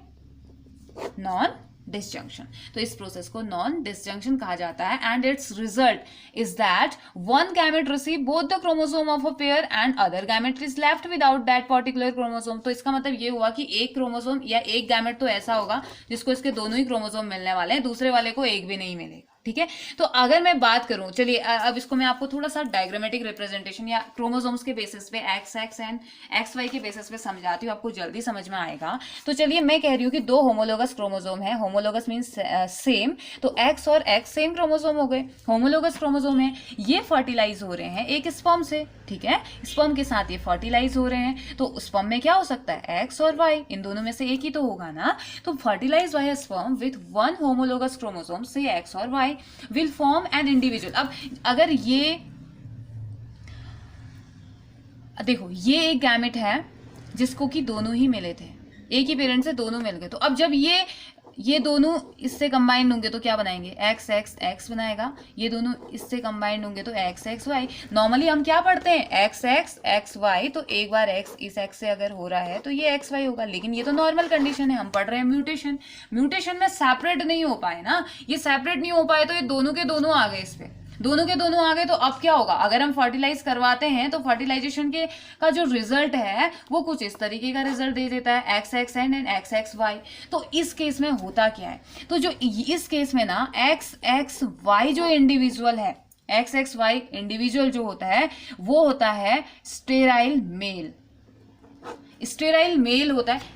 नॉन डिसजंक्शन। तो इस प्रोसेस को नॉन डिसजंक्शन कहा जाता है, and it's result is that one gamete receive both the chromosome of a pair and other gamete is left without that particular chromosome. तो इसका मतलब ये हुआ कि एक क्रोमोसोम या एक गैमेट तो ऐसा होगा जिसको इसके दोनों ही क्रोमोसोम मिलने वाले हैं, दूसरे वाले को एक भी नहीं मिलेगा, ठीक है। तो अगर मैं बात करूं, चलिए अब इसको मैं आपको थोड़ा सा डायग्रामेटिक रिप्रेजेंटेशन या क्रोमोसोम्स के बेसिस पे एक्स एंड एक्स वाई के बेसिस पे समझाती हूँ, आपको जल्दी समझ में आएगा। तो चलिए मैं कह रही हूँ कि दो होमोलोगस क्रोमोसोम है, होमोलोगस मीन्स सेम, तो एक्स और एक्स सेम क्रोमोसोम हो गए, होमोलोगस क्रोमोसोम है, ये फर्टिलाइज हो रहे हैं एक स्पर्म से, ठीक है, स्पर्म के साथ ये फर्टिलाइज हो रहे हैं। तो स्पर्म में क्या हो सकता है, एक्स और वाई, इन दोनों में से एक ही तो होगा ना। तो fertilise by a sperm with one homologous chromosome से एक्स और Y will form an individual। अब अगर ये देखो, ये एक गैमेट है जिसको कि दोनों ही मिले थे, एक ही पेरेंट से दोनों मिल गए, तो अब जब ये दोनों इससे कंबाइंड होंगे तो क्या बनाएंगे, एक्स एक्स एक्स बनाएगा, ये दोनों इससे कंबाइंड होंगे तो एक्स एक्स वाई। नॉर्मली हम क्या पढ़ते हैं, एक्स एक्स एक्स वाई, तो एक बार एक्स इस एक्स से अगर हो रहा है तो ये एक्स वाई होगा, लेकिन ये तो नॉर्मल कंडीशन है, हम पढ़ रहे हैं म्यूटेशन में सेपरेट नहीं हो पाए ना, ये सेपरेट नहीं हो पाए तो ये दोनों के दोनों आ गए इस पे। दोनों के दोनों आ गए, तो अब क्या होगा, अगर हम फर्टिलाइज करवाते हैं तो फर्टिलाइजेशन के का जो रिजल्ट है वो कुछ इस तरीके का रिजल्ट दे देता है, XX एंड XXY। तो इस केस में होता क्या है, तो जो इस केस में ना XXY जो इंडिविजुअल है, XXY इंडिविजुअल जो होता है वो होता है स्टेराइल मेल। स्टेराइल मेल होता है,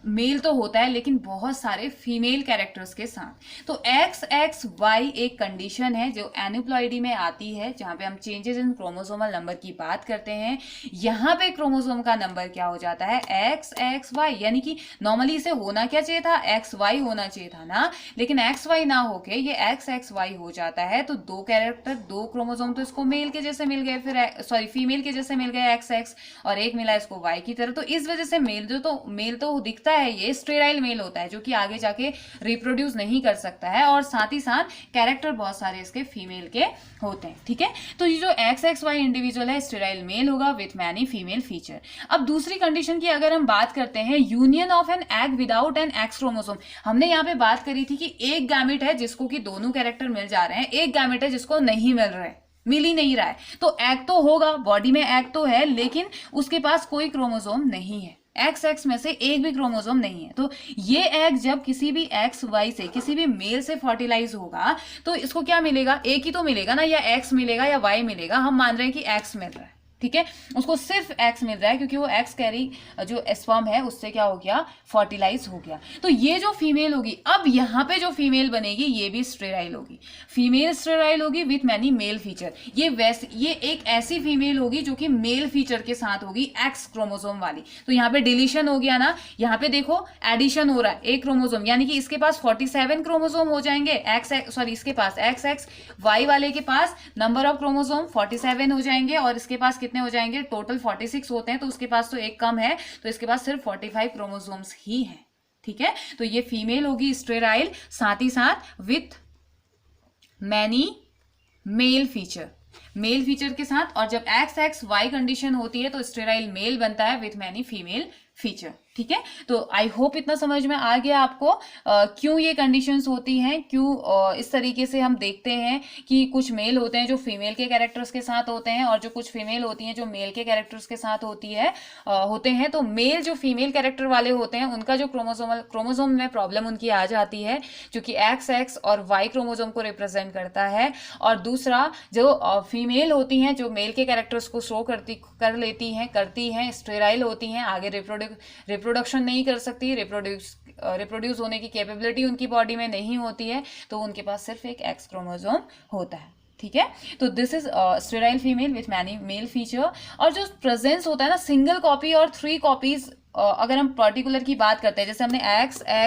मेल तो होता है लेकिन बहुत सारे फीमेल कैरेक्टर्स के साथ। तो XXY एक कंडीशन है जो एन्यूप्लॉइडी में आती है, जहां पे हम चेंजेस इन क्रोमोसोमल नंबर की बात करते हैं। यहाँ पे क्रोमोसोम का नंबर क्या हो जाता है, XXY, यानी कि नॉर्मली इसे होना क्या चाहिए था, XY होना चाहिए था ना, लेकिन XY ना होके ये XXY हो जाता है। तो दो कैरेक्टर, दो क्रोमोसोम तो इसको मेल के जैसे मिल गए, फिर सॉरी फीमेल के जैसे मिल गए XX, और एक मिला इसको Y की तरह। तो इस वजह से मेल तो दिखता है, ये स्टेराइल मेल होता है जो कि आगे जाके रिप्रोड्यूस नहीं कर सकता है, और साथ ही साथ कैरेक्टर बहुत सारे इसके फीमेल के होते हैं। ठीक है, तो ये जो XXY इंडिविजुअल है स्टेराइल मेल होगा विथ मैनी फीमेल फीचर। अब दूसरी कंडीशन की अगर हम बात करते हैं, union of an egg without an x chromosome. हमने यहाँ पे बात करी थी कि एक गैमेट है जिसको कि दोनों कैरेक्टर मिल जा रहे हैं, एक गैमेट है जिसको नहीं मिल रहा है, मिल ही नहीं रहा है। तो एग तो होगा, बॉडी में एग तो है, लेकिन उसके पास कोई क्रोमोसोम नहीं है, XX में से एक भी क्रोमोसोम नहीं है। तो ये एग जब किसी भी XY से, किसी भी मेल से फर्टिलाइज होगा तो इसको क्या मिलेगा, एक ही तो मिलेगा ना, या X मिलेगा या Y मिलेगा। हम मान रहे हैं कि X मिल रहा है, ठीक है, उसको सिर्फ X मिल रहा है क्योंकि वो X कैरी जो स्पर्म है उससे क्या हो गया, फर्टिलाइज हो गया। तो ये जो फीमेल होगी, अब यहाँ पे जो फीमेल बनेगी ये भी स्टेराइल होगी, फीमेल स्टेराइल होगी विथ मैनी मेल फीचर। ये एक ऐसी फीमेल होगी जो कि मेल फीचर के साथ होगी, X क्रोमोसोम वाली। तो यहाँ पे डिलीशन हो गया ना, यहाँ पे देखो एडिशन हो रहा है एक क्रोमोसोम, यानी कि इसके पास 47 क्रोमोसोम हो जाएंगे, इसके पास XXY वाले के पास नंबर ऑफ क्रोमोसोम 47 हो जाएंगे, और इसके पास कितने हो जाएंगे, टोटल 46 होते हैं, तो उसके पास तो एक कम है, तो इसके पास सिर्फ 45 क्रोमोसोम्स ही हैं। ठीक है, तो ये फीमेल होगी स्टेराइल, साथ ही साथ विथ मैनी मेल फीचर के साथ। और जब XXY कंडीशन होती है तो स्टेराइल मेल बनता है विथ मैनी फीमेल फीचर। ठीक है, तो आई होप इतना समझ में आ गया आपको क्यों ये कंडीशंस होती हैं, क्यों इस तरीके से हम देखते हैं कि कुछ मेल होते हैं जो फीमेल के कैरेक्टर्स के साथ होते हैं, और जो कुछ फीमेल होती हैं जो मेल के कैरेक्टर्स के साथ होते हैं। तो मेल जो फीमेल कैरेक्टर वाले होते हैं उनका जो क्रोमोसोम में प्रॉब्लम उनकी आ जाती है, जो कि XX और Y क्रोमोसोम को रिप्रेजेंट करता है। और दूसरा जो फीमेल होती हैं जो मेल के कैरेक्टर्स को शो करती हैं, स्टेराइल होती हैं, आगे रिप्रोडक्शन नहीं कर सकती, रिप्रोड्यूस होने की कैपेबिलिटी उनकी बॉडी में नहीं होती है, तो उनके पास सिर्फ एक X क्रोमोसोम होता है। ठीक है, तो this is sterile female with many male feature. और जो प्रेजेंस होता है ना, सिंगल कॉपी और 3 कॉपीज, अगर हम पर्टिकुलर की बात करते हैं, जैसे हमने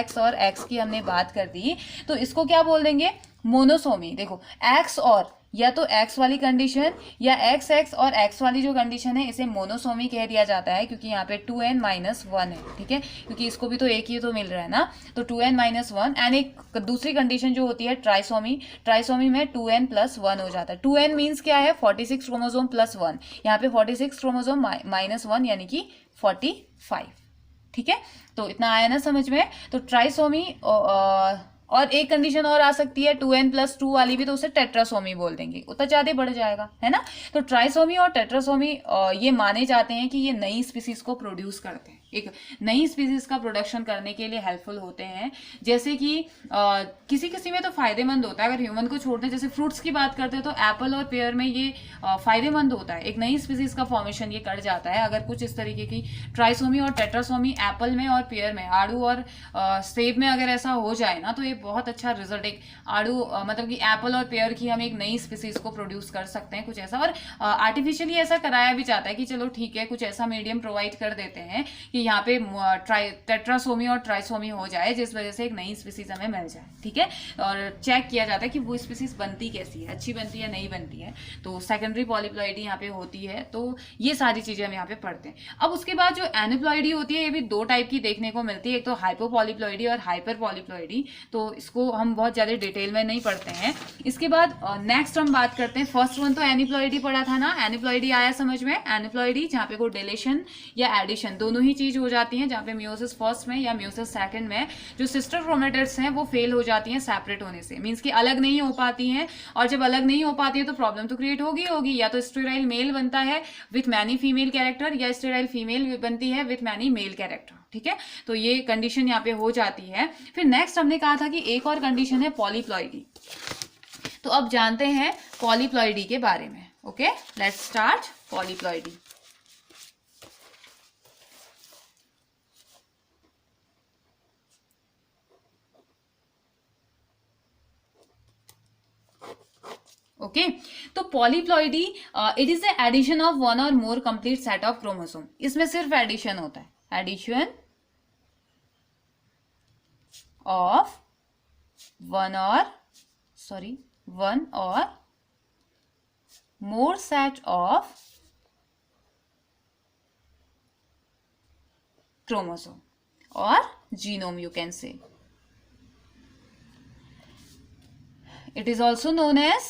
X और X की हमने बात कर दी, तो इसको क्या बोल देंगे, मोनोसोमी। देखो X और या तो X वाली कंडीशन या XX और X वाली जो कंडीशन है इसे मोनोसोमी कह दिया जाता है, क्योंकि यहाँ पे 2n-1 है। ठीक है, क्योंकि इसको भी तो एक ही तो मिल रहा है ना, तो 2n-1। एंड एक दूसरी कंडीशन जो होती है ट्राइसोमी में 2n+1 हो जाता है। 2n मीन्स क्या है, 46 क्रोमोसोम प्लस 1, यहाँ पे 46 क्रोमोसोम -1 यानी कि 45। ठीक है, तो इतना आया ना समझ में। तो ट्राइसोमी और एक कंडीशन और आ सकती है 2n+2 वाली भी, तो उसे टेट्रासोमी बोल देंगे, उतना ज्यादा बढ़ जाएगा, है ना। तो ट्राइसोमी और टेट्रासोमी ये माने जाते हैं कि ये नई स्पीसीज को प्रोड्यूस करते हैं, एक नई स्पीसीज का प्रोडक्शन करने के लिए हेल्पफुल होते हैं। जैसे कि किसी किसी में तो फायदेमंद होता है, अगर ह्यूमन को छोड़ दें, जैसे फ्रूट्स की बात करते हैं तो एप्पल और पेयर में ये फायदेमंद होता है, एक नई स्पीसीज का फॉर्मेशन ये कर जाता है अगर कुछ इस तरीके की ट्राइसोमी और टेट्रासोमी एप्पल में और पेयर में, आड़ू और सेब में अगर ऐसा हो जाए ना, तो ये बहुत अच्छा रिजल्ट, एक आड़ू मतलब कि एप्पल और पेयर की हम एक नई स्पीसीज को प्रोड्यूस कर सकते हैं, कुछ ऐसा। और आर्टिफिशियली ऐसा कराया भी जाता है कि चलो ठीक है, कुछ ऐसा मीडियम प्रोवाइड कर देते हैं कि यहाँ पे टेट्रासोमी और ट्राइसोमी हो जाए, जिस वजह से एक नई स्पीसीज हमें मिल जाए। ठीक है, और चेक किया जाता है कि वो स्पीसीज बनती कैसी है, अच्छी बनती है नहीं बनती है। तो सेकेंडरी पॉलीप्लॉइडी यहाँ पे होती है, तो ये सारी चीजें हम यहाँ पे पढ़ते हैं। अब उसके बाद जो एनिप्लॉइडी होती है, ये भी 2 टाइप की देखने को मिलती है, एक तो हाइपोपॉलीप्लॉइडी और हाइपर पॉलीप्लॉइडी। तो इसको हम बहुत ज्यादा डिटेल में नहीं पढ़ते हैं। इसके बाद नेक्स्ट हम बात करते हैं, फर्स्ट वन तो एनिप्लॉइडी पढ़ा था ना, एनिप्लॉइडी आया समझ में, एनिप्लॉइडी जहाँ पे कोई डिलीशन या एडिशन दोनों ही चीज चीज हो जाती है जहाँ पे मियोसिस फर्स्ट में या मियोसिस सेकंड में जो सिस्टर क्रोमेटिड्स हैं वो फेल हो जाती हैं सेपरेट होने से, मीन्स कि अलग नहीं हो पाती हैं। और जब अलग नहीं हो पाती है तो प्रॉब्लम तो क्रिएट होगी, या तो स्टेराइल मेल बनता है विथ मैनी फीमेल कैरेक्टर, या स्टेराइल फीमेल बनती है विथ मैनी मेल कैरेक्टर। ठीक है, तो ये कंडीशन यहाँ पे हो जाती है। फिर नेक्स्ट हमने कहा था कि एक और कंडीशन है पॉलीप्लॉइडी। तो अब जानते हैं पॉलीप्लॉइडी के बारे में। Okay, let's start polyploidy. Okay, तो polyploidy it is the addition of one or more complete set of chromosome. इसमें सिर्फ एडिशन होता है, addition of one or more set of chromosome or genome, you can say. It is also known as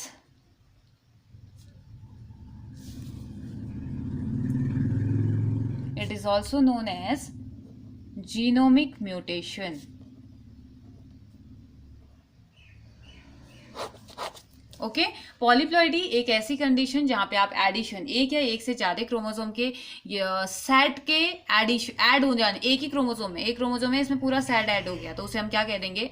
genomic mutation. Okay, polyploidy एक ऐसी condition जहां पे आप addition, एक या एक से ज्यादा क्रोमोसोम के सेट के एडिशन ऐड हो जाने, एक ही क्रोमोसोम में, एक क्रोमोसोम में इसमें पूरा सेट ऐड हो गया तो उसे हम क्या कह देंगे,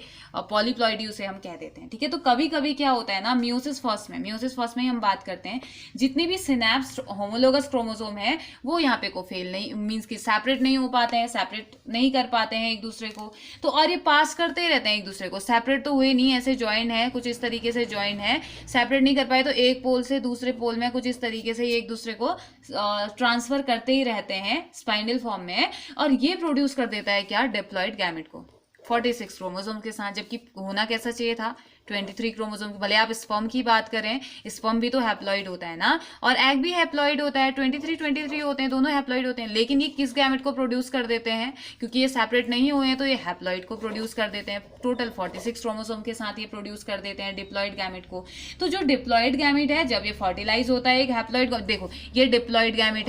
पॉलीप्लॉइडी उसे हम कह देते हैं। ठीक है, तो कभी कभी क्या होता है ना, मियोसिस फर्स्ट में ही हम बात करते हैं, जितने भी सिनैप्स होमोलोगस क्रोमोसोम है वो यहाँ पे को फेल नहीं, मीन्स कि सेपरेट नहीं हो पाते हैं, सेपरेट नहीं कर पाते हैं एक दूसरे को, तो और ये पास करते ही रहते हैं एक दूसरे को, सेपरेट तो हुए नहीं, ऐसे ज्वाइन है, कुछ इस तरीके से ज्वाइन है, सेपरेट नहीं कर पाए तो एक पोल से दूसरे पोल में कुछ इस तरीके से एक दूसरे को ट्रांसफर करते ही रहते हैं स्पाइनल फॉर्म में, और ये प्रोड्यूस कर देता है क्या, डिप्लॉइड गैमेट को 46 क्रोमोसोम के साथ, जबकि होना कैसा चाहिए था 23 क्रोमोसोम। भले आप स्पर्म की बात करें, स्पर्म भी तो हैप्लॉइड होता है ना, और एग भी हैप्लॉइड होता है, 23 होते हैं, दोनों हैप्लॉइड होते हैं, लेकिन ये किस गैमेट को प्रोड्यूस कर देते हैं, क्योंकि ये सेपरेट नहीं हुए हैं तो ये हैप्लॉइड को प्रोड्यूस कर देते हैं। टोटल 46 क्रोमोसोम के साथ ये प्रोड्यूस कर देते हैं डिप्लॉइड गैमेट को। तो जो डिप्लॉइड गैमेट है, जब ये फर्टिलाइज होता है एक हैप्लॉइड, देखो ये डिप्लॉइड गैमेट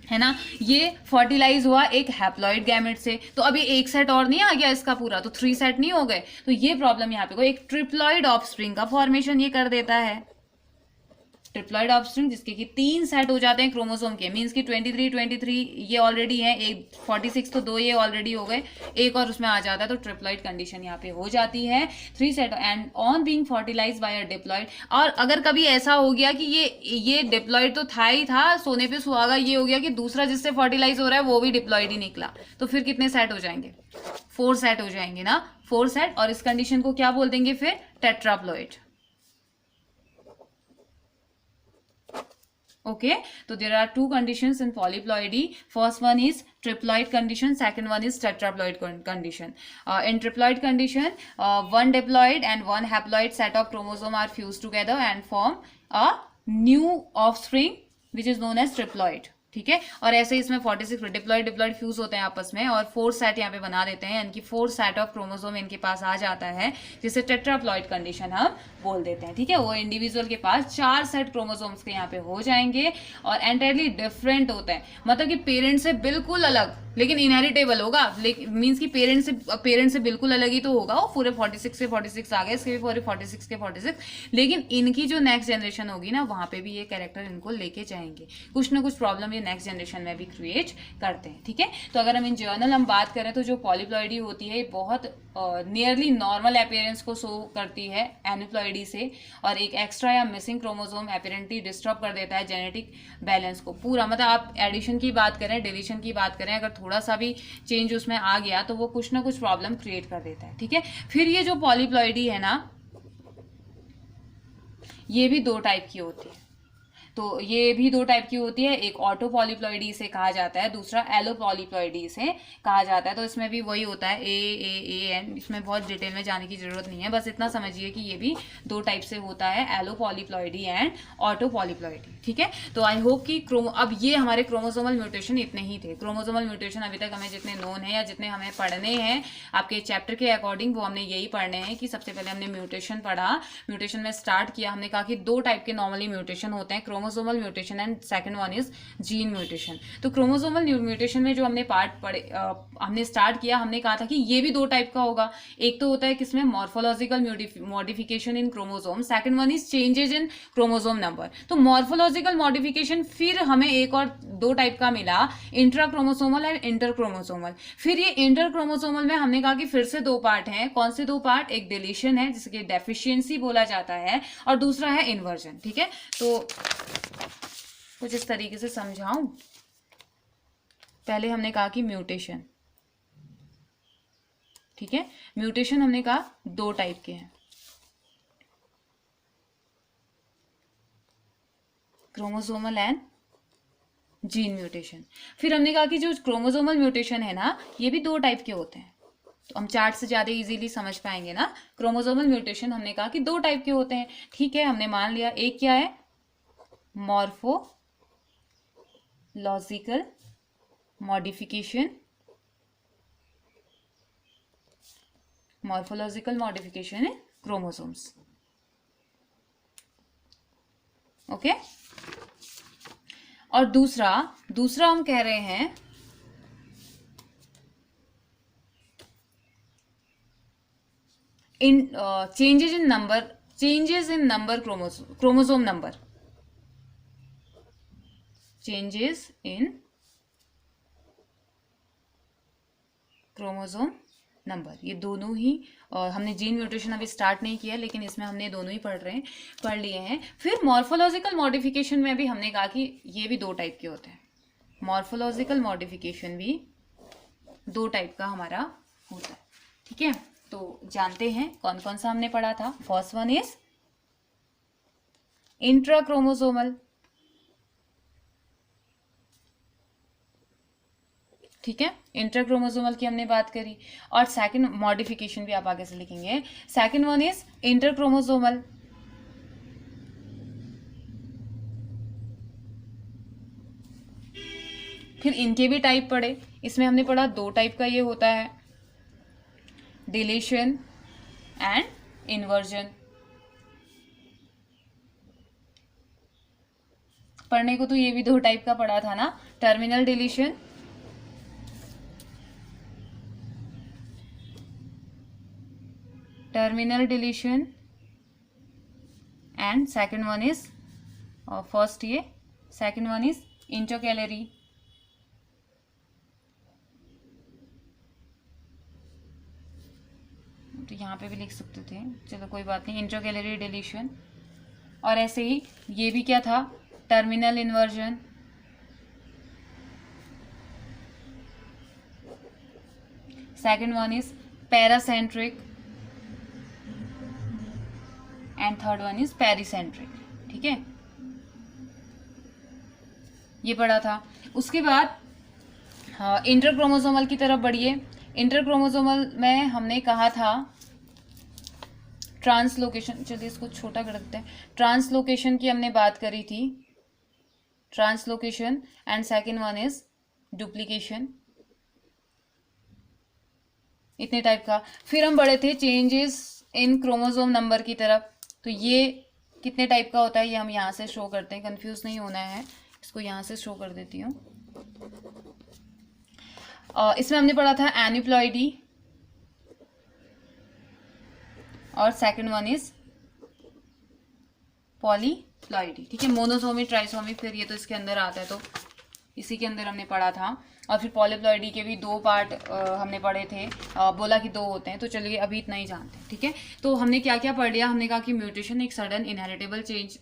है ना, ये फर्टिलाइज हुआ एक हैप्लॉइड गैमेट से, तो अभी एक सेट और नहीं आ गया इसका पूरा, तो 3 सेट नहीं हो गए, तो ये प्रॉब्लम यहाँ पे को एक ट्रिप्लॉइड ऑफस्प्रिंग का फॉर्मेशन ये कर देता है, ट्रिप्लॉइड ऑफस्प्रिंग जिसके कि 3 सेट हो जाते हैं क्रोमोसोम के, मींस कि 23 ये ऑलरेडी है, एक 46 तो 2 ये ऑलरेडी हो गए, एक और उसमें आ जाता है, तो ट्रिप्लॉइड कंडीशन यहाँ पे हो जाती है, 3 set and on being fertilise by a diploid. और अगर कभी ऐसा हो गया कि ये डिप्लॉइड तो था ही था, सोने पे सुहागा, ये हो गया कि दूसरा जिससे फर्टिलाइज हो रहा है वो भी डिप्लॉइड ही निकला, तो फिर कितने सेट हो जाएंगे, 4 सेट हो जाएंगे ना, 4 सेट, और इस कंडीशन को क्या बोल देंगे फिर, tetraploid. Okay, so there are 2 conditions in polyploidy. First one is triploid condition, second one is tetraploid condition. In triploid condition, one diploid and one haploid set of chromosome are fused together and form a new offspring which is known as triploid. ठीक है, और ऐसे इसमें 46 diploid fuse होते हैं आपस में और 4 सेट यहाँ पे बना देते हैं, यानी कि 4 सेट ऑफ क्रोमोसोम इनके पास आ जाता है, जिसे टेट्राप्लॉइड कंडीशन हम बोल देते हैं। ठीक है, वो इंडिविजुअल के पास 4 सेट क्रोमोसोम्स के यहाँ पे हो जाएंगे और एंटायरली डिफरेंट होते हैं, मतलब कि पेरेंट से बिल्कुल अलग, लेकिन इनहेरिटेबल होगा, मीन्स कि पेरेंट से बिल्कुल अलग ही तो होगा, वो पूरे 46 से 46 आ गए, इसके भी पूरे 46 के 46, लेकिन इनकी जो नेक्स्ट जनरेशन होगी ना, वहां पे भी ये कैरेक्टर इनको लेके जाएंगे, कुछ ना कुछ प्रॉब्लम ये नेक्स्ट जनरेशन में भी क्रिएट करते हैं। ठीक है, तो अगर हम इन जनरल हम बात करें तो जो पॉलीप्लॉइडी होती है बहुत नियरली नॉर्मल अपीयरेंस को शो करती है एनिप्लॉइडी से, और एक एक्स्ट्रा या मिसिंग क्रोमोसोम अपीरेंटली डिस्टर्ब कर देता है जेनेटिक बैलेंस को पूरा, मतलब आप एडिशन की बात करें, डिलीशन की बात करें, अगर थोड़ा सा भी चेंज उसमें आ गया तो वो कुछ ना कुछ प्रॉब्लम क्रिएट कर देता है। ठीक है, फिर ये जो पॉलीप्लॉइडी है ना, ये भी 2 टाइप की होती है, तो ये भी 2 टाइप की होती है, एक ऑटो पॉलीप्लॉइडी से कहा जाता है, दूसरा एलो पॉलीप्लॉइडी से कहा जाता है। तो इसमें भी वही होता है AAAN, इसमें बहुत डिटेल में जाने की जरूरत नहीं है, बस इतना समझिए कि ये भी 2 टाइप से होता है, allopolyploidy and autopolyploidy. ठीक है, तो आई होप कि अब ये हमारे क्रोमोसोमल म्यूटेशन इतने ही थे, क्रोमोसोमल म्यूटेशन अभी तक हमें जितने नोन है या जितने हमें पढ़ने हैं आपके चैप्टर के अकॉर्डिंग, वो हमने यही पढ़ने हैं कि सबसे पहले हमने म्यूटेशन पढ़ा, म्यूटेशन में स्टार्ट किया, हमने कहा कि 2 टाइप के नॉर्मली म्यूटेशन होते हैं chromosomal mutation and second one is gene mutation. तो क्रोमोसोमल म्यूटेशन में जो हमने पार्ट पढ़े, हमने स्टार्ट किया, हमने कहा था कि ये भी दो टाइप का होगा। एक तो होता है किसमें morphological modification in chromosome, second one is changes in chromosome number. तो मॉर्फोलॉजिकल मॉडिफिकेशन फिर हमें एक और दो टाइप का मिला, intra chromosomal and inter chromosomal. फिर ये इंटर क्रोमोसोमल में हमने कहा कि फिर से दो पार्ट हैं। कौन से दो पार्ट? एक डिलीशन है जिसके डेफिशिएंसी बोला जाता है, और दूसरा है इन्वर्जन। ठीक है, तो कुछ इस तरीके से समझाऊं। पहले हमने कहा कि म्यूटेशन, ठीक है, म्यूटेशन हमने कहा दो टाइप के हैं, क्रोमोसोमल एंड जीन म्यूटेशन। फिर हमने कहा कि जो क्रोमोसोमल म्यूटेशन है ना, ये भी दो टाइप के होते हैं। तो हम चार्ट से ज़्यादा इजीली समझ पाएंगे ना। क्रोमोसोमल म्यूटेशन हमने कहा कि दो टाइप के होते हैं, ठीक है, हमने मान लिया। एक क्या है? मॉर्फोलॉजिकल मॉडिफिकेशन, मॉर्फोलॉजिकल मॉडिफिकेशन है क्रोमोसोम्स। ओके, और दूसरा हम कह रहे हैं इन changes in number chromosome number, changes in chromosome number. ये दोनों ही हमने जीन म्यूटेशन अभी स्टार्ट नहीं किया, लेकिन इसमें हमने दोनों ही पढ़ लिए हैं। फिर मॉर्फोलॉजिकल मॉडिफिकेशन में भी हमने कहा कि ये भी दो टाइप के होते हैं। मॉर्फोलॉजिकल मॉडिफिकेशन भी दो टाइप का हमारा होता है। ठीक है, तो जानते हैं कौन कौन सा हमने पढ़ा था। First one is intra chromosomal, ठीक है, इंटर क्रोमोसोमल की हमने बात करी। और सेकंड मॉडिफिकेशन भी आप आगे से लिखेंगे। Second one is inter chromosomal, फिर इनके भी टाइप पढ़े। इसमें हमने पढ़ा दो टाइप का ये होता है, डिलीशन एंड इन्वर्जन। पढ़ने को तो ये भी दो टाइप का पढ़ा था ना, terminal deletion and second one is first ये सेकंड वन इज इंटरकैलरी। तो यहाँ पे भी लिख सकते थे, चलो कोई बात नहीं, इंटरकैलरी डिलीशन। और ऐसे ही ये भी क्या था? Terminal inversion. Second one is paracentric and third one is pericentric. ठीक है, ये पढ़ा था। उसके बाद इंटर क्रोमोसोमल की तरफ बढ़िए। इंटर क्रोमोसोमल में हमने कहा था ट्रांसलोकेशन, चलिए इसको छोटा कर देते हैं। ट्रांसलोकेशन की हमने बात करी थी, translocation, and second one is duplication. इतने टाइप का। फिर हम बढ़े थे चेंजेस इन क्रोमोसोम नंबर की तरफ। तो ये कितने टाइप का होता है ये हम यहाँ से शो करते हैं, कंफ्यूज नहीं होना है। इसको यहाँ से शो कर देती हूँ। इसमें हमने पढ़ा था एनिप्लॉइडी और सेकंड वन इज पॉलीप्लॉइडी। ठीक है, मोनोसोमी, ट्राइसोमी, फिर ये तो इसके अंदर आता है, तो इसी के अंदर हमने पढ़ा था। और फिर पॉलीप्लॉइडी के भी दो पार्ट हमने पढ़े थे, बोला कि दो होते हैं। तो चलिए अभी इतना ही जानते हैं। ठीक है, तो हमने क्या क्या पढ़ लिया। हमने कहा कि म्यूटेशन एक सडन इनहेरिटेबल चेंज,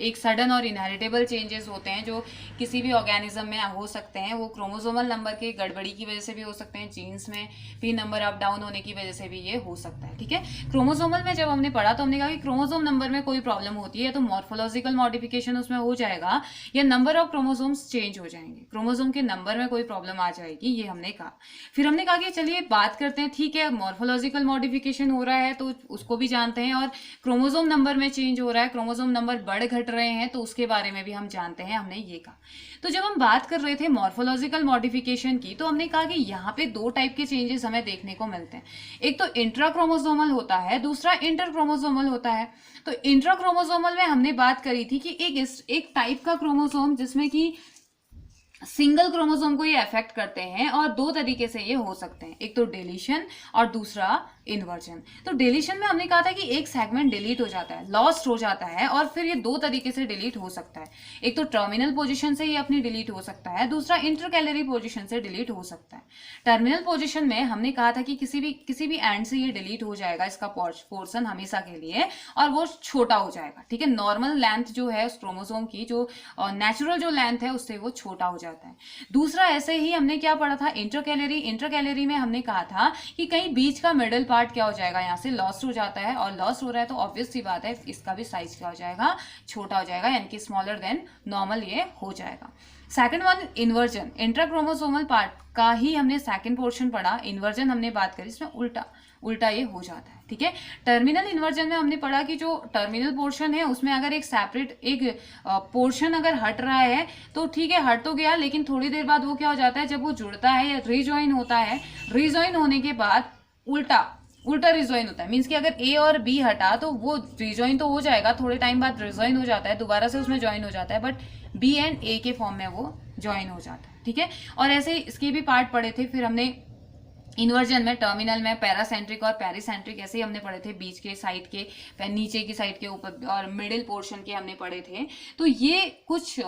एक सडन और इनहेरिटेबल चेंजेस होते हैं जो किसी भी ऑर्गेनिज्म में हो सकते हैं। वो क्रोमोसोमल नंबर के गड़बड़ी की वजह से भी हो सकते हैं, जीन्स में भी नंबर अप डाउन होने की वजह से भी ये हो सकता है। ठीक है, क्रोमोसोमल में जब हमने पढ़ा तो हमने कहा कि क्रोमोसोम नंबर में कोई प्रॉब्लम होती है तो मॉर्फोलॉजिकल मॉडिफिकेशन उसमें हो जाएगा या नंबर ऑफ क्रोमोसोम्स चेंज हो जाएंगे, क्रोमोसोम के नंबर में कोई प्रॉब्लम आ जाएगी, ये हमने कहा। फिर हमने कहा कि चलिए बात करते हैं, ठीक है, मॉर्फोलॉजिकल मॉडिफिकेशन हो रहा है तो उसको भी जानते हैं, और क्रोमोसोम नंबर में चेंज हो रहा है, क्रोमोसोम नंबर बढ़ घट रहे हैं, तो उसके बारे में भी हम जानते हैं, हमने ये कहा। तो जब हम बात कर रहे थे मॉर्फोलॉजिकल मॉडिफिकेशन की, तो हमने कहा कि यहाँ पे दो टाइप के चेंजेस हमें देखने को मिलते हैं। एक तो इंट्राक्रोमोसोमल होता है, दूसरा इंटरक्रोमोसोमल होता है। तो इंट्राक्रोमोसोमल में हमने बात करी थी कि एक टाइप का क्रोमोसोम जिसमें कि सिंगल क्रोमोसोम को ये अफेक्ट करते हैं, और दो तरीके से ये हो सकते हैं, एक तो डिलीशन और दूसरा इन्वर्जन। तो डिलीशन में हमने कहा था कि एक सेगमेंट डिलीट हो जाता है, लॉस्ट हो जाता है, और फिर ये दो तरीके से डिलीट हो सकता है। एक तो टर्मिनल पोजीशन से ये अपनी डिलीट हो सकता है, दूसरा इंटरकैलरी पोजीशन से डिलीट हो सकता है। टर्मिनल पोजीशन में हमने कहा था कि किसी भी एंड से ये डिलीट हो जाएगा, इसका पोर्शन हमेशा के लिए, और वो छोटा हो जाएगा, ठीक है। नॉर्मल लेंथ जो है उस क्रोमोसोम की, जो नेचुरल जो लेंथ है उससे वो छोटा हो जाता है। दूसरा ऐसे ही हमने क्या पढ़ा था, इंटरकैलरी में हमने कहा था कि कहीं बीच का मिडल पार्ट क्या हो जाएगा, यहाँ से लॉस्ट हो जाता है, और लॉस्ट हो रहा है तो ऑब्वियस सी बात है इसका भी साइज क्या हो जाएगा, छोटा हो जाएगा, यानी कि स्मॉलर देन नॉर्मल ये हो जाएगा। सेकंड वन इन्वर्जन, इंट्राक्रोमोसोमल पार्ट का ही हमने सेकंड पोर्शन पढ़ा। इन्वर्जन हमने बात करी, इसमें उल्टा ये हो जाता है, ठीक है। टर्मिनल इन्वर्जन में हमने पढ़ा कि जो टर्मिनल पोर्शन है उसमें अगर एक सेपरेट एक पोर्शन अगर हट रहा है तो ठीक है, हट तो गया, लेकिन थोड़ी देर बाद वो क्या हो जाता है, जब वो जुड़ता है या रिजॉइन होता है, रिजॉइन होने के बाद उल्टा रिजॉइन होता है। मीन्स कि अगर ए और बी हटा तो वो रिजॉइन तो हो जाएगा, थोड़े टाइम बाद रिजॉइन हो जाता है, दोबारा से उसमें ज्वाइन हो जाता है, बट बी एंड ए के फॉर्म में वो ज्वाइन हो जाता है, ठीक है। और ऐसे इसके भी पार्ट पढ़े थे। फिर हमने इन्वर्जन में टर्मिनल में पैरासेंट्रिक और पेरिसेंट्रिक ऐसे ही हमने पढ़े थे, बीच के साइड के, नीचे की साइड के ऊपर, और मिडिल पोर्शन के हमने पढ़े थे। तो ये कुछ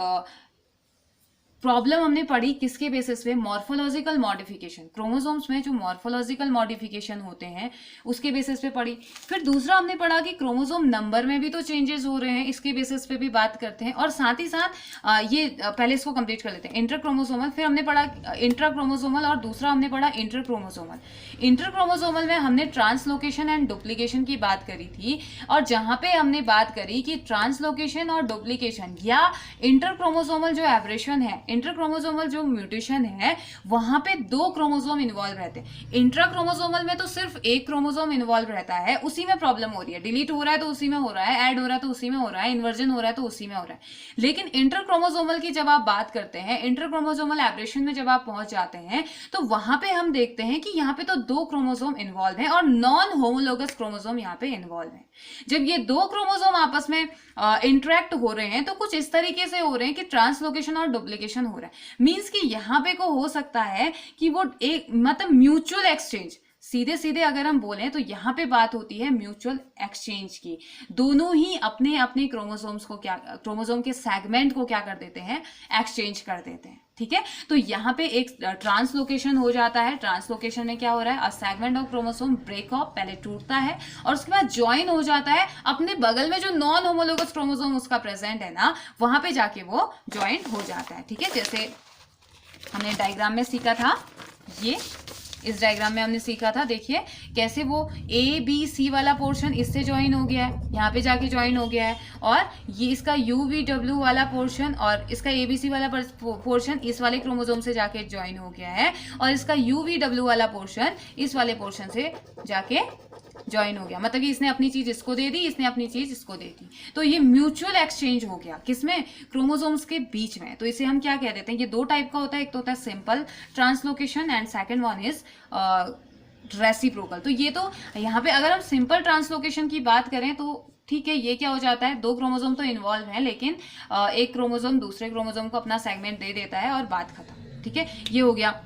प्रॉब्लम हमने पढ़ी किसके बेसिस पे, मॉर्फोलॉजिकल मॉडिफिकेशन, क्रोमोसोम्स में जो मॉर्फोलॉजिकल मॉडिफिकेशन होते हैं उसके बेसिस पे पढ़ी। फिर दूसरा हमने पढ़ा कि क्रोमोसोम नंबर में भी तो चेंजेस हो रहे हैं, इसके बेसिस पे भी बात करते हैं। और साथ ही साथ ये पहले इसको कंप्लीट कर लेते हैं, इंटरक्रोमोसोमल। फिर हमने पढ़ा इंट्राक्रोमोसोमल, और दूसरा हमने पढ़ा इंटरक्रोमोसोमल। इंटरक्रोमोसोमल में हमने ट्रांसलोकेशन एंड डुप्लीकेशन की बात करी थी, और जहां पे हमने बात करी कि ट्रांसलोकेशन और डुप्लीकेशन या इंटरक्रोमोसोमल जो एब्रेशन है, इंटरक्रोमोसोमल जो म्यूटेशन है, वहां पे दो क्रोमोसोम इन्वॉल्व रहते हैं। इंट्राक्रोमोसोमल में तो सिर्फ एक क्रोमोसोम इन्वॉल्व रहता है, उसी में प्रॉब्लम हो रही है, डिलीट हो रहा है तो उसी में हो रहा है, ऐड हो रहा है तो उसी में हो रहा है, इन्वर्जन हो रहा है तो उसी में हो रहा है। लेकिन इंटरक्रोमोसोमल की जब आप बात करते हैं, इंटरक्रोमोसोमल एब्रेशन में जब आप पहुंच जाते हैं, तो वहां पे हम देखते हैं कि यहाँ पे तो दो क्रोमोसोम इन्वॉल्व है, और नॉन होमोलोगस क्रोमोसोम यहाँ पे इन्वॉल्व है। जब ये दो क्रोमोसोम आपस में इंटरेक्ट हो रहे हैं तो कुछ इस तरीके से हो रहे हैं कि ट्रांसलोकेशन और डुप्लीकेशन हो रहा है। मींस कि यहाँ पे को हो सकता है कि वो एक मतलब म्यूचुअल एक्सचेंज, सीधे सीधे अगर हम बोलें तो यहाँ पे बात होती है म्यूचुअल एक्सचेंज की। दोनों ही अपने अपने क्रोमोसोम्स को क्रोमोसोम के सेगमेंट को क्या कर देते हैं, एक्सचेंज कर देते हैं, ठीक है। तो यहाँ पे एक ट्रांसलोकेशन हो जाता है। ट्रांसलोकेशन में क्या हो रहा है, a segment of chromosome break off, पहले टूटता है और उसके बाद ज्वाइन हो जाता है अपने बगल में जो नॉन होमोलोगस क्रोमोसोम उसका प्रेजेंट है ना, वहां पे जाके वो ज्वाइन हो जाता है, ठीक है। जैसे हमने डायग्राम में सीखा था, ये इस डायग्राम में हमने सीखा था, देखिए कैसे वो ए बी सी वाला पोर्शन इससे ज्वाइन हो गया है, यहाँ पे जाके ज्वाइन हो गया है, और ये इसका यू वी डब्ल्यू वाला पोर्शन और इसका ए बी सी वाला पोर्शन इस वाले क्रोमोसोम से जाके ज्वाइन हो गया है, और इसका यू वी डब्ल्यू वाला पोर्शन इस वाले पोर्शन से जाके ज्वाइन हो गया। मतलब कि इसने अपनी चीज इसको दे दी, इसने अपनी चीज इसको दे दी, तो ये म्यूचुअल एक्सचेंज हो गया किसमें, क्रोमोसोम्स के बीच में। तो इसे हम क्या कह देते हैं, ये दो टाइप का होता है, एक तो होता है simple translocation and second one is reciprocal. तो ये तो यहाँ पे अगर हम सिंपल ट्रांसलोकेशन की बात करें तो ठीक है, ये क्या हो जाता है, दो क्रोमोसोम तो इन्वॉल्व है, लेकिन एक क्रोमोसोम दूसरे क्रोमोसोम को अपना सेगमेंट दे देता है और बात खत्म, ठीक है, ये हो गया।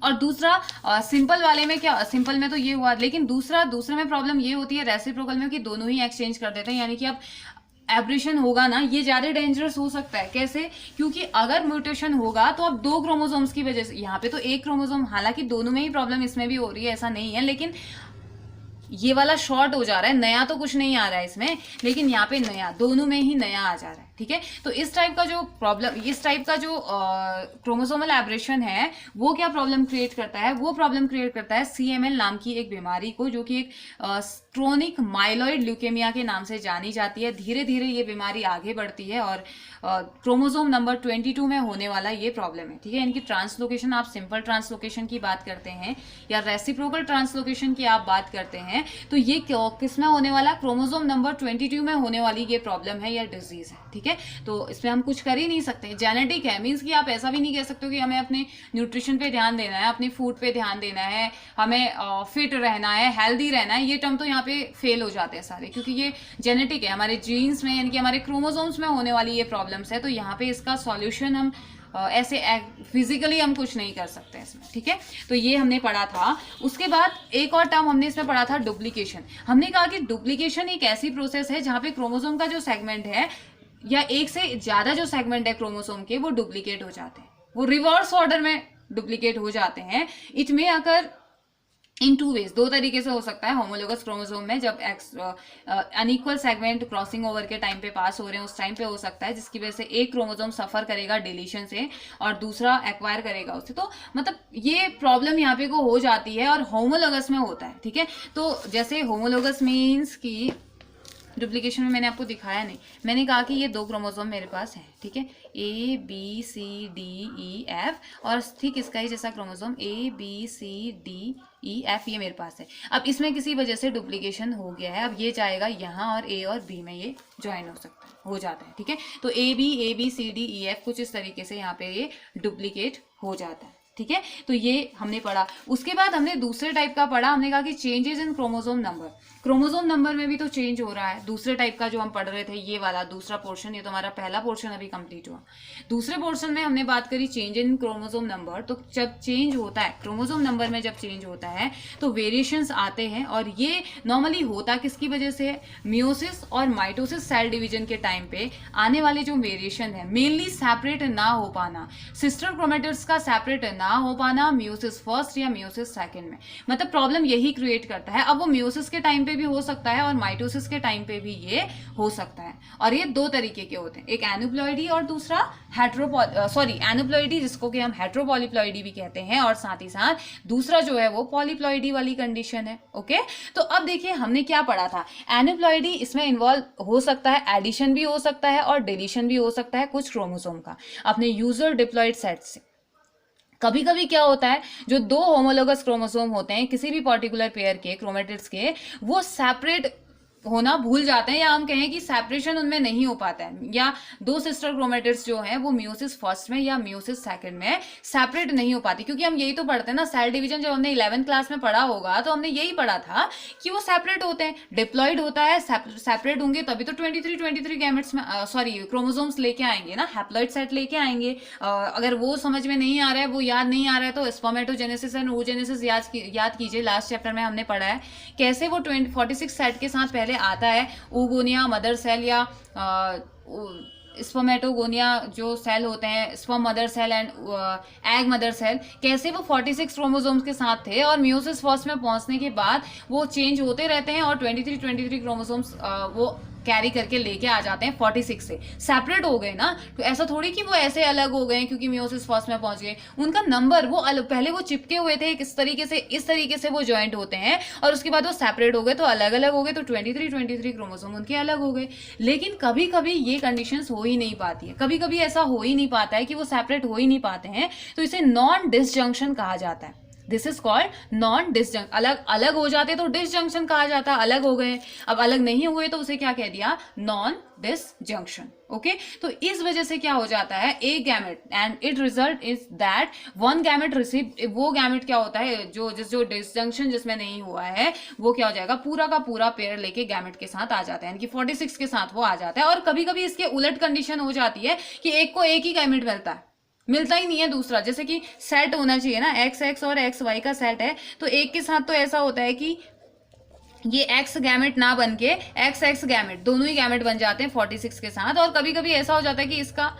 और दूसरा सिंपल वाले में क्या, सिंपल में तो ये हुआ, लेकिन दूसरे में प्रॉब्लम ये होती है रेसिप्रोकल में कि दोनों ही एक्सचेंज कर देते हैं, यानी कि अब एब्रेशन होगा ना, ये ज्यादा डेंजरस हो सकता है। कैसे, क्योंकि अगर म्यूटेशन होगा तो अब दो क्रोमोसोम्स की वजह से, यहाँ पे तो एक क्रोमोसोम, हालांकि दोनों में ही प्रॉब्लम इसमें भी हो रही है, ऐसा नहीं है, लेकिन ये वाला शॉर्ट हो जा रहा है, नया तो कुछ नहीं आ रहा है इसमें, लेकिन यहाँ पे नया, दोनों में ही नया आ जा रहा है, ठीक है। तो इस टाइप का जो प्रॉब्लम, इस टाइप का जो क्रोमोसोमल एब्रेशन है वो क्या प्रॉब्लम क्रिएट करता है, वो प्रॉब्लम क्रिएट करता है CML नाम की एक बीमारी को, जो कि एक क्रोनिक माइलॉइड ल्यूकेमिया के नाम से जानी जाती है। धीरे धीरे ये बीमारी आगे बढ़ती है और क्रोमोसोम नंबर 22 में होने वाला ये प्रॉब्लम है, ठीक है। इनकी ट्रांसलोकेशन, आप सिंपल ट्रांसलोकेशन की बात करते हैं या रेसिप्रोकल ट्रांसलोकेशन की आप बात करते हैं, तो ये किस में होने वाला, क्रोमोसोम नंबर 22 में होने वाली ये प्रॉब्लम है या डिजीज है, ठीक है। तो इसमें हम कुछ कर ही नहीं सकते, जेनेटिक है, मीन्स कि आप ऐसा भी नहीं कह सकते कि हमें अपने न्यूट्रिशन पे ध्यान देना है, अपनी फूड पे ध्यान देना है, हमें फिट रहना है, हेल्दी रहना है, ये टर्म तो यहाँ पे फेल हो जाते हैं सारे, क्योंकि ये जेनेटिक है, हमारे जीन्स में यानी कि हमारे क्रोमोसोम्स में होने वाली ये प्रॉब्लम्स है। तो यहाँ पे इसका सॉल्यूशन हम ऐसे फिजिकली हम कुछ नहीं कर सकते इसमें, ठीक है। तो ये हमने पढ़ा था। उसके बाद एक और टर्म हमने इसमें पढ़ा था, डुप्लीकेशन। हमने कहा कि डुप्लीकेशन एक ऐसी प्रोसेस है जहाँ पे क्रोमोसोम का जो सेगमेंट है या एक से ज्यादा जो सेगमेंट है क्रोमोसोम के, वो डुप्लीकेट हो जाते हैं, वो रिवर्स ऑर्डर में डुप्लीकेट हो जाते हैं। इट में अगर इन 2 वेज, 2 तरीके से हो सकता है। होमोलोगस क्रोमोसोम में जब अनइक्वल सेगमेंट क्रॉसिंग ओवर के टाइम पे पास हो रहे हैं, उस टाइम पे हो सकता है, जिसकी वजह से एक क्रोमोसोम सफर करेगा डिलीशन से और दूसरा एक्वायर करेगा उससे। तो मतलब ये प्रॉब्लम यहाँ पे को हो जाती है और होमोलोगस में होता है, ठीक है। तो जैसे होमोलोगस मीन्स की डुप्लीकेशन में मैंने आपको दिखाया नहीं, मैंने कहा कि ये 2 क्रोमोसोम मेरे पास है, ठीक है, ABCDEF, और ठीक इसका ही जैसा क्रोमोसोम ABCDEF ये मेरे पास है। अब इसमें किसी वजह से डुप्लीकेशन हो गया है, अब ये जाएगा यहाँ और A और B में ये ज्वाइन हो सकता है, हो जाता है, ठीक है। तो ABCDEF कुछ इस तरीके से यहाँ पे ये डुप्लीकेट हो जाता है, ठीक है। तो ये हमने पढ़ा। उसके बाद हमने दूसरे टाइप का पढ़ा, हमने कहा कि changes in chromosome number. Chromosome number में भी तो चेंज हो रहा है। दूसरे टाइप का जो हम पढ़ रहे थे, ये वाला दूसरा पोर्शन, ये तो हमारा पहला पोर्शन अभी कंप्लीट हुआ। दूसरे पोर्शन में हमने बात करी चेंज इन क्रोमोसोम नंबर। तो जब चेंज होता है क्रोमोसोम नंबर में, जब चेंज होता है तो वेरिएशंस आते हैं, और ये नॉर्मली होता किसकी वजह से, मियोसिस और माइटोसिस सेल डिवीजन के टाइम पे आने वाले जो वेरिएशन है, मेनली सेपरेट ना हो पाना, सिस्टर क्रोमेटिड्स का सेपरेट ना हो पाना मियोसिस फर्स्ट या मियोसिस सेकंड में, मतलब प्रॉब्लम यही क्रिएट करता है। अब वो मियोसिस के टाइम पे भी हो सकता है और माइटोसिस के टाइम पे भी ये हो सकता है, और ये 2 तरीके के होते हैं, एक एनुप्लॉइडी और दूसरा एनुप्लॉइडी जिसको कि हम हेट्रोपॉलीप्लॉइडी भी कहते हैं, और साथ ही साथ दूसरा जो है वो पॉलीप्लॉइडी वाली कंडीशन है, ओके। तो अब देखिए हमने क्या पढ़ा था, एनुप्लॉइडी इसमें इन्वॉल्व हो सकता है, एडिशन भी हो सकता है और डिलीशन भी हो सकता है कुछ क्रोमोसोम का अपने यूजुअल डिप्लॉइड सेट से। कभी कभी क्या होता है, जो 2 होमोलोगस क्रोमोसोम होते हैं किसी भी पर्टिकुलर पेयर के क्रोमेटिड्स के, वो सेपरेट होना भूल जाते हैं, या हम कहें कि सेपरेशन उनमें नहीं हो पाता है, या 2 सिस्टर क्रोमेटिड्स जो हैं वो मियोसिस फर्स्ट में या मियोसिस सेकंड में सेपरेट नहीं हो पाती। क्योंकि हम यही तो पढ़ते हैं ना, सेल डिवीजन जब हमने 11th क्लास में पढ़ा होगा तो हमने यही पढ़ा था कि वो सेपरेट होते हैं, डिप्लॉइड होता है, सेपरेट होंगे तभी तो 23 गैमेट्स में क्रोमोसोम्स लेके आएंगे ना, हैप्लॉइड सेट लेके आएंगे। अगर वो समझ में नहीं आ रहा है, वो याद नहीं आ रहा है, तो स्पर्मेटोजेनेसिस एंड oogenesis याद कीजिए, लास्ट चैप्टर में हमने पढ़ा है कैसे वो 46 सेट के साथ पहले आता है oogonia मदर सेल या स्पर्मेटोगोनिया जो सेल होते हैं, sperm mother cell and egg mother cell, कैसे वो 46 क्रोमोसोम्स के साथ थे और मियोसिस फर्स्ट में पहुंचने के बाद वो चेंज होते रहते हैं और 23 क्रोमोसोम्स वो कैरी करके लेके आ जाते हैं 46 से, सेपरेट हो गए ना। तो ऐसा थोड़ी कि वो ऐसे अलग हो गए क्योंकि मियोसिस फर्स्ट में पहुंच गए, उनका नंबर वो पहले वो चिपके हुए थे इस तरीके से वो ज्वाइंट होते हैं और उसके बाद वो सेपरेट हो गए तो अलग अलग हो गए, तो 23 क्रोमोसोम उनके अलग हो गए। लेकिन कभी कभी ये कंडीशंस हो ही नहीं पाती है, कभी कभी ऐसा हो ही नहीं पाता है कि वो सेपरेट हो ही नहीं पाते हैं, तो इसे नॉन डिसजंक्शन कहा जाता है। This is called non disjunction. अलग हो जाते तो डिसजंक्शन कहा जाता, अलग हो गए, अब अलग नहीं हुए तो उसे क्या कह दिया, नॉन डिसजंक्शन, ओके। तो इस वजह से क्या हो जाता है, एक gamete and it result is that one gamete receive, वो गैमेट क्या होता है जो डिसजंक्शन जिसमें नहीं हुआ है वो क्या हो जाएगा, पूरा का पूरा पेयर लेके गैमेट के साथ आ जाता है, यानी कि 46 के साथ वो आ जाता है। और कभी कभी इसके उलट कंडीशन हो जाती है कि एक को एक ही गैमेट मिलता ही नहीं है दूसरा, जैसे कि सेट होना चाहिए ना, XX और XY का सेट है, तो एक के साथ तो ऐसा होता है कि ये X गैमेट ना बन के XX गैमेट, दोनों ही गैमेट बन जाते हैं 46 के साथ। और कभी कभी ऐसा हो जाता है कि इसका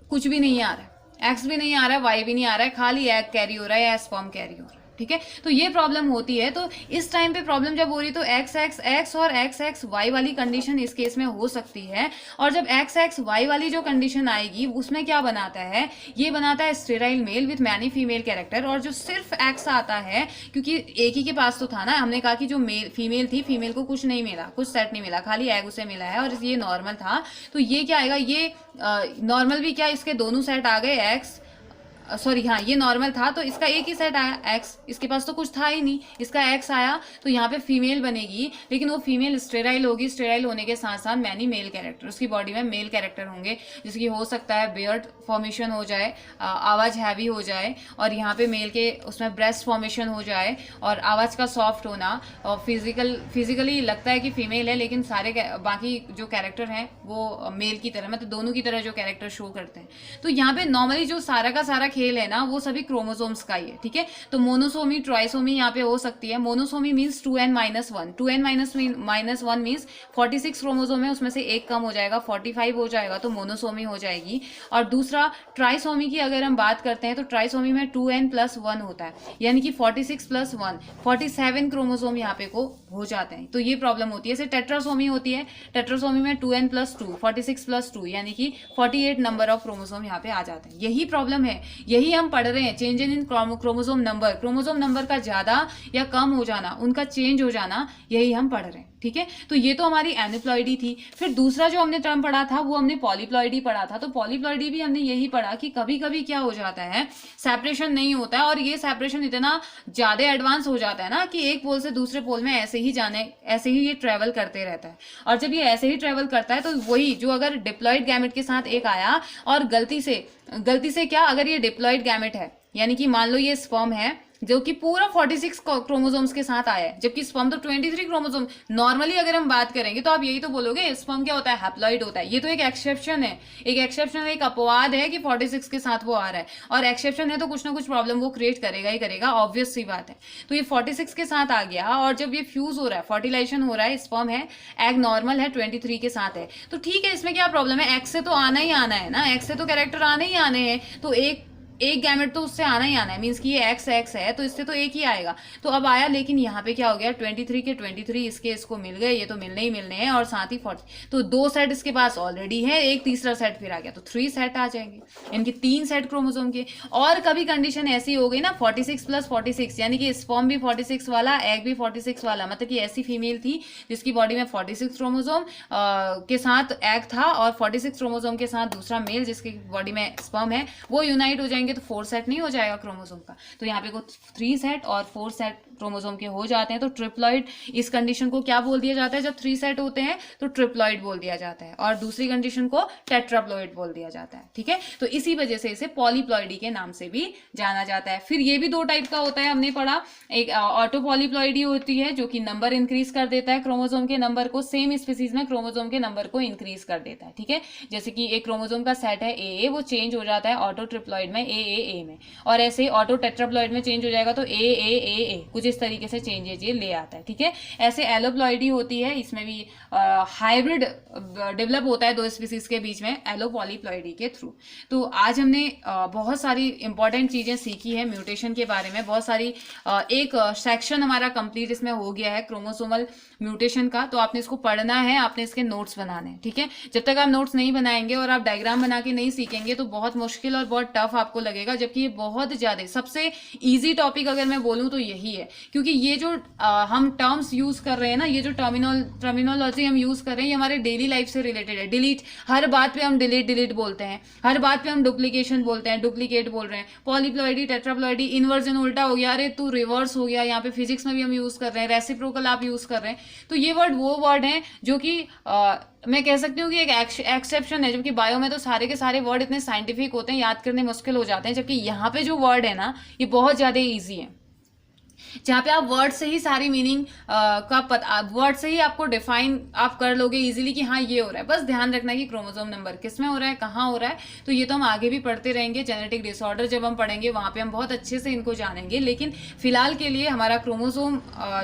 कुछ भी नहीं आ रहा है, X भी नहीं आ रहा है, Y भी नहीं आ रहा है, खाली एग कैरी हो रहा है या स्पर्म कैरी हो रहा है, ठीक है। तो ये प्रॉब्लम होती है। तो इस टाइम पे प्रॉब्लम जब हो रही तो एक्स एक्स एक्स और एक्स एक्स वाई वाली कंडीशन इस केस में हो सकती है। और जब एक्स एक्स वाई वाली जो कंडीशन आएगी उसमें क्या बनाता है, ये बनाता है sterile mail with many female character. और जो सिर्फ एक्स आता है, क्योंकि एक ही के पास तो था ना, हमने कहा कि जो मेल फीमेल थी, फीमेल को कुछ नहीं मिला, कुछ सेट नहीं मिला, खाली एग उसे मिला है और ये नॉर्मल था। तो ये क्या आएगा, ये नॉर्मल भी क्या, इसके दोनों सेट आ गए एक्स, सॉरी हाँ ये नॉर्मल था तो इसका एक ही सेट आया एक्स, इसके पास तो कुछ था ही नहीं, इसका एक्स आया तो यहाँ पे फीमेल बनेगी, लेकिन वो फीमेल स्टेराइल होगी। स्टेराइल होने के साथ साथ मैनी मेल कैरेक्टर, उसकी बॉडी में मेल कैरेक्टर होंगे, जिसकी हो सकता है बियर्ड फॉर्मेशन हो जाए, आवाज़ हैवी हो जाए, और यहाँ पे मेल के उसमें ब्रेस्ट फॉर्मेशन हो जाए, और आवाज़ का सॉफ्ट होना, और फिजिकली लगता है कि फीमेल है लेकिन सारे बाकी जो कैरेक्टर हैं वो मेल की तरह, मतलब दोनों की तरह जो कैरेक्टर शो करते हैं। तो यहाँ पे नॉर्मली जो सारा का सारा खेल है ना वो सभी क्रोमोसोम्स का ही है, ठीक है। तो मोनोसोमी ट्राइसोमी यहाँ पे हो सकती है। Monosomy means 2n-1, 2n-1 means 46 chromosome है, उसमें से एक कम हो जाएगा, 45 हो जाएगा तो मोनोसोमी हो जाएगी। और दूसरा ट्राइसोमी की अगर हम बात करते हैं तो ट्राइसोमी में 2n+1 होता है, यानी कि 46+1 47 क्रोमोसोम यहाँ पे को हो जाते हैं। तो ये प्रॉब्लम होती है। जैसे टेट्रासोमी होती है, टेट्रासोमी में 2n+2 46+2 यानी कि 48 नंबर ऑफ क्रोमोसोम यहाँ पे आ जाते हैं। यही प्रॉब्लम है, यही हम पढ़ रहे हैं, change in chromosome number, chromosome number का ज्यादा या कम हो जाना, उनका चेंज हो जाना, यही हम पढ़ रहे हैं, ठीक है। तो ये तो हमारी एनिप्लॉइडी थी। फिर दूसरा जो हमने टर्म पढ़ा था वो हमने पॉलीप्लॉइडी पढ़ा था। तो पॉलीप्लॉइडी भी हमने यही पढ़ा कि कभी कभी क्या हो जाता है, सेपरेशन नहीं होता है, और ये सेपरेशन इतना ज्यादा एडवांस हो जाता है ना कि एक पोल से दूसरे पोल में ऐसे ही ये ट्रेवल करते रहता है। और जब ये ऐसे ही ट्रेवल करता है तो वही जो अगर डिप्लॉइड गैमेट के साथ एक आया और गलती से क्या, अगर ये डिप्लॉइड गैमेट है, यानी कि मान लो ये स्पर्म है जो कि पूरा 46 क्रोमोसोम्स के साथ आया है, जबकि स्पर्म तो 23 क्रोमोसोम। नॉर्मली अगर हम बात करेंगे तो आप यही तो बोलोगे स्पर्म क्या होता है, हैप्लॉइड होता है। ये तो एक एक्सेप्शन है, एक अपवाद है कि 46 के साथ वो आ रहा है, और एक्सेप्शन है तो कुछ ना कुछ प्रॉब्लम वो क्रिएट करेगा ही करेगा, ऑब्वियस सी बात है। तो ये 46 के साथ आ गया, और जब ये फ्यूज हो रहा है, फर्टिलाइजेशन हो रहा है, स्पर्म है, एग नॉर्मल है, 23 के साथ है, तो ठीक है, इसमें क्या प्रॉब्लम है, एक्स से तो आना ही आना है ना, एक्स से तो कैरेक्टर आने ही आने हैं, तो एक गैमेट तो उससे आना ही आना है, मीन्स कि ये एक्स है तो इससे तो एक ही आएगा। तो अब आया, लेकिन यहाँ पे क्या हो गया, 23 के 23 इसको मिल गए, ये तो मिलने ही मिलने हैं, और साथ ही 40, तो 2 सेट इसके पास ऑलरेडी है, एक तीसरा सेट फिर आ गया, तो 3 सेट आ जाएंगे, इनके 3 सेट क्रोमोसोम के। और कभी कंडीशन ऐसी हो गई ना 46+46, यानी कि स्पर्म भी 46 वाला, एग भी 46 वाला, मतलब कि ऐसी फीमेल थी जिसकी बॉडी में 46 क्रोमोसोम के साथ एग था, और 46 क्रोमोसोम के साथ दूसरा मेल जिसकी बॉडी में स्पर्म है, वो यूनाइट हो जाएंगे, तो 4 सेट नहीं हो जाएगा क्रोमोसोम का। तो यहाँ पे को 3 सेट और 4 सेट क्रोमोसोम के हो जाते हैं। तो ट्रिप्लॉइड, इस कंडीशन को क्या बोल दिया जाता है, जब 3 सेट होते हैं तो ट्रिप्लॉइड बोल दिया जाता है, और दूसरी कंडीशन को टेट्राप्लॉइड बोल दिया जाता है, ठीक है। तो इसी वजह से इसे पॉलीप्लॉइडी के नाम से भी जाना जाता है। फिर ये भी 2 टाइप का होता है, हमने पढ़ा, एक ऑटो पॉलीप्लॉइडी होती है जो कि नंबर इंक्रीज कर देता है, क्रोमोसोम के नंबर को, सेम स्पीसीज में क्रोमोसोम के नंबर को इंक्रीज कर देता है, ठीक है। जैसे कि एक क्रोमोसोम का सेट है ए, वो चेंज हो जाता है ऑटो ट्रिप्लॉइड में ए में, और ऐसे ही ऑटो टेट्राप्लॉइड में चेंज हो जाएगा तो ए कुछ इस तरीके से चेंजेज ये ले आता है, ठीक है। ऐसे एलोप्लॉइडी होती है, इसमें भी हाइब्रिड डेवलप होता है 2 स्पीसीज के बीच में एलोपॉलीप्लॉइडी के थ्रू। तो आज हमने बहुत सारी इंपॉर्टेंट चीजें सीखी है म्यूटेशन के बारे में, बहुत सारी, एक सेक्शन हमारा कंप्लीट इसमें हो गया है क्रोमोसोमल म्यूटेशन का। तो आपने इसको पढ़ना है, आपने इसके नोट्स बनाने हैं, ठीक है। जब तक आप नोट्स नहीं बनाएंगे और आप डायग्राम बना के नहीं सीखेंगे तो बहुत मुश्किल और बहुत टफ आपको लगेगा, जबकि ये बहुत ज्यादा सबसे इजी टॉपिक अगर मैं बोलूं तो यही है, क्योंकि ये जो हम टर्म्स यूज कर रहे हैं ना, ये जो टर्मिनोलॉजी हम यूज कर रहे हैं, ये हमारे डेली लाइफ से रिलेटेड है। डिलीट, हर बात पे हम डिलीट बोलते हैं, हर बात पे हम डुप्लीकेशन बोलते हैं, डुप्लीकेट बोल रहे हैं, पॉलीप्लॉइडी, टेट्राप्लॉइडी, इन्वर्जन उल्टा हो गया, अरे तू रिवर्स हो गया, यहाँ पे फिजिक्स में भी हम यूज कर रहे हैं, रेसिप्रोकल आप यूज कर रहे हैं। तो ये वर्ड वो वर्ड हैं जो कि मैं कह सकती हूँ कि एक एक्सेप्शन है, जबकि बायो में तो सारे के सारे वर्ड इतने साइंटिफिक होते हैं, याद करने मुश्किल हो जाते हैं, जबकि यहाँ पे जो वर्ड है ना ये बहुत ज्यादा ईजी है। जहाँ पे आप वर्ड से ही सारी मीनिंग का पता, वर्ड से ही आपको डिफाइन आप कर लोगे इजीली कि हाँ ये हो रहा है। बस ध्यान रखना कि क्रोमोसोम नंबर किस में हो रहा है, कहाँ हो रहा है, तो ये तो हम आगे भी पढ़ते रहेंगे। जेनेटिक डिसऑर्डर जब हम पढ़ेंगे वहाँ पे हम बहुत अच्छे से इनको जानेंगे, लेकिन फिलहाल के लिए हमारा क्रोमोसोम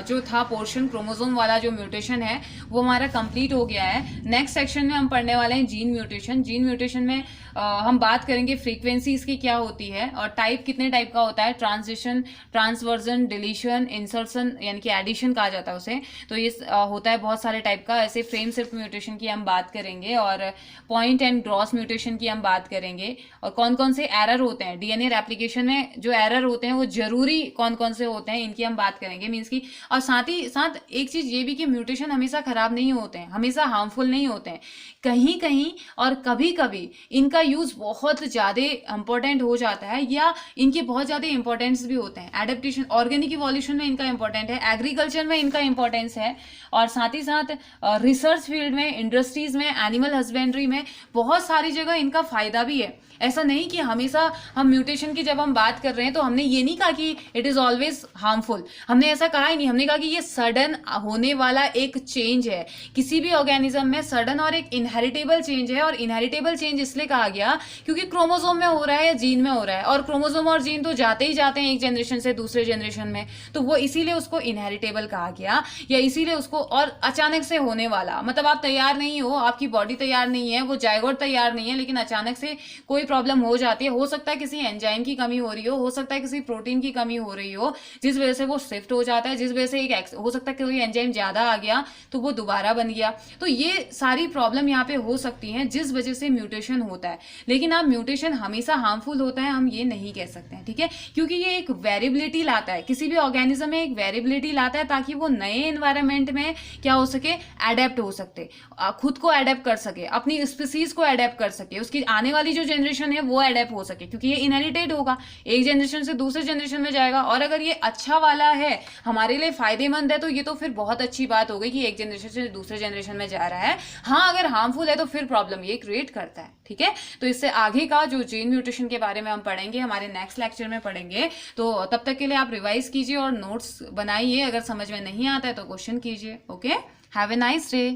जो था पोर्शन, क्रोमोसोम वाला जो म्यूटेशन है वो हमारा कंप्लीट हो गया है। नेक्स्ट सेक्शन में हम पढ़ने वाले हैं जीन म्यूटेशन। जीन म्यूटेशन में हम बात करेंगे फ्रीक्वेंसी इसकी क्या होती है और टाइप कितने टाइप का होता है, ट्रांजिशन, ट्रांसवर्जन, डिलीशन, इंसर्शन यानी कि एडिशन कहा जाता है उसे, तो ये होता है बहुत सारे टाइप का। ऐसे फ्रेम शिफ्ट म्यूटेशन की हम बात करेंगे और पॉइंट एंड ग्रॉस म्यूटेशन की हम बात करेंगे। और कौन कौन से एरर होते हैं डीएनए रेप्लिकेशन में, जो एरर होते हैं वो जरूरी कौन कौन से होते हैं इनकी हम बात करेंगे, मीन्स की। और साथ ही साथ एक चीज ये भी कि म्यूटेशन हमेशा खराब नहीं होते हैं, हमेशा हार्मफुल नहीं होते हैं। कहीं कहीं और कभी कभी इनका यूज बहुत ज्यादा इंपॉर्टेंट हो जाता है या इनके बहुत ज्यादा इंपॉर्टेंस भी होते हैं। एडेप्टेशन, ऑर्गेनिक इवोल्यूशन में इनका इंपॉर्टेंट है, एग्रीकल्चर में इनका इंपॉर्टेंस है, और साथ ही साथ रिसर्च फील्ड में, इंडस्ट्रीज में, एनिमल हस्बेंड्री में बहुत सारी जगह इनका फायदा भी है। ऐसा नहीं कि हमेशा हम म्यूटेशन की जब हम बात कर रहे हैं तो हमने ये नहीं कहा कि इट इज ऑलवेज हार्मफुल, हमने ऐसा कहा ही नहीं। हमने कहा कि ये सडन होने वाला एक चेंज है किसी भी ऑर्गेनिज्म में, सडन और एक इनहेरिटेबल चेंज है। और इनहेरिटेबल चेंज इसलिए कहा गया क्योंकि क्रोमोसोम में हो रहा है या जीन में हो रहा है, और क्रोमोसोम और जीन तो जाते ही जाते हैं एक जनरेशन से दूसरे जनरेशन में, तो वो इसीलिए उसको इनहेरिटेबल कहा गया, या इसीलिए उसको। और अचानक से होने वाला मतलब आप तैयार नहीं हो, आपकी बॉडी तैयार नहीं है, वो जायगोट तैयार नहीं है, लेकिन अचानक से कोई प्रॉब्लम हो जाती है। हो सकता है किसी एंजाइम की कमी हो रही हो सकता है किसी प्रोटीन की कमी हो रही हो, जिस वजह से वो शिफ्ट हो जाता है, जिस वजह से एक हो सकता है कोई एंजाइम ज्यादा आ गया तो वो दोबारा बन गया। तो ये सारी प्रॉब्लम यहाँ पे हो सकती है जिस वजह से म्यूटेशन होता है। लेकिन आप म्यूटेशन हमेशा हार्मफुल होता है हम ये नहीं कह सकते हैं, ठीक है, क्योंकि ये एक वेरिएबिलिटी लाता है, किसी भी ऑर्गेनिज्म में एक वेरिएबिलिटी लाता है ताकि वो नए एनवायरनमेंट में क्या हो सके, एडेप्ट हो सकते, खुद को एडेप्ट कर सके, अपनी स्पीसीज को एडेप्ट कर सके, उसकी आने वाली जो जनरेशन है वो एडेप्ट हो सके, क्योंकि ये इनहेरिटेड होगा, एक जनरेशन से दूसरे जनरेशन में जाएगा। और अगर ये अच्छा वाला है, हमारे लिए फायदेमंद है, तो ये तो फिर बहुत अच्छी बात हो गई कि एक जनरेशन से दूसरे जनरेशन में जा रहा है। हाँ, अगर हार्मफुल है तो फिर प्रॉब्लम ये क्रिएट करता है, ठीक है। तो इससे आगे का जो जीन म्यूटेशन के बारे में हम पढ़ेंगे, हमारे नेक्स्ट लेक्चर में पढ़ेंगे। तो तब तक के लिए आप रिवाइज कीजिए और नोट्स बनाइए, अगर समझ में नहीं आता है तो क्वेश्चन कीजिए। Okay, have a nice day.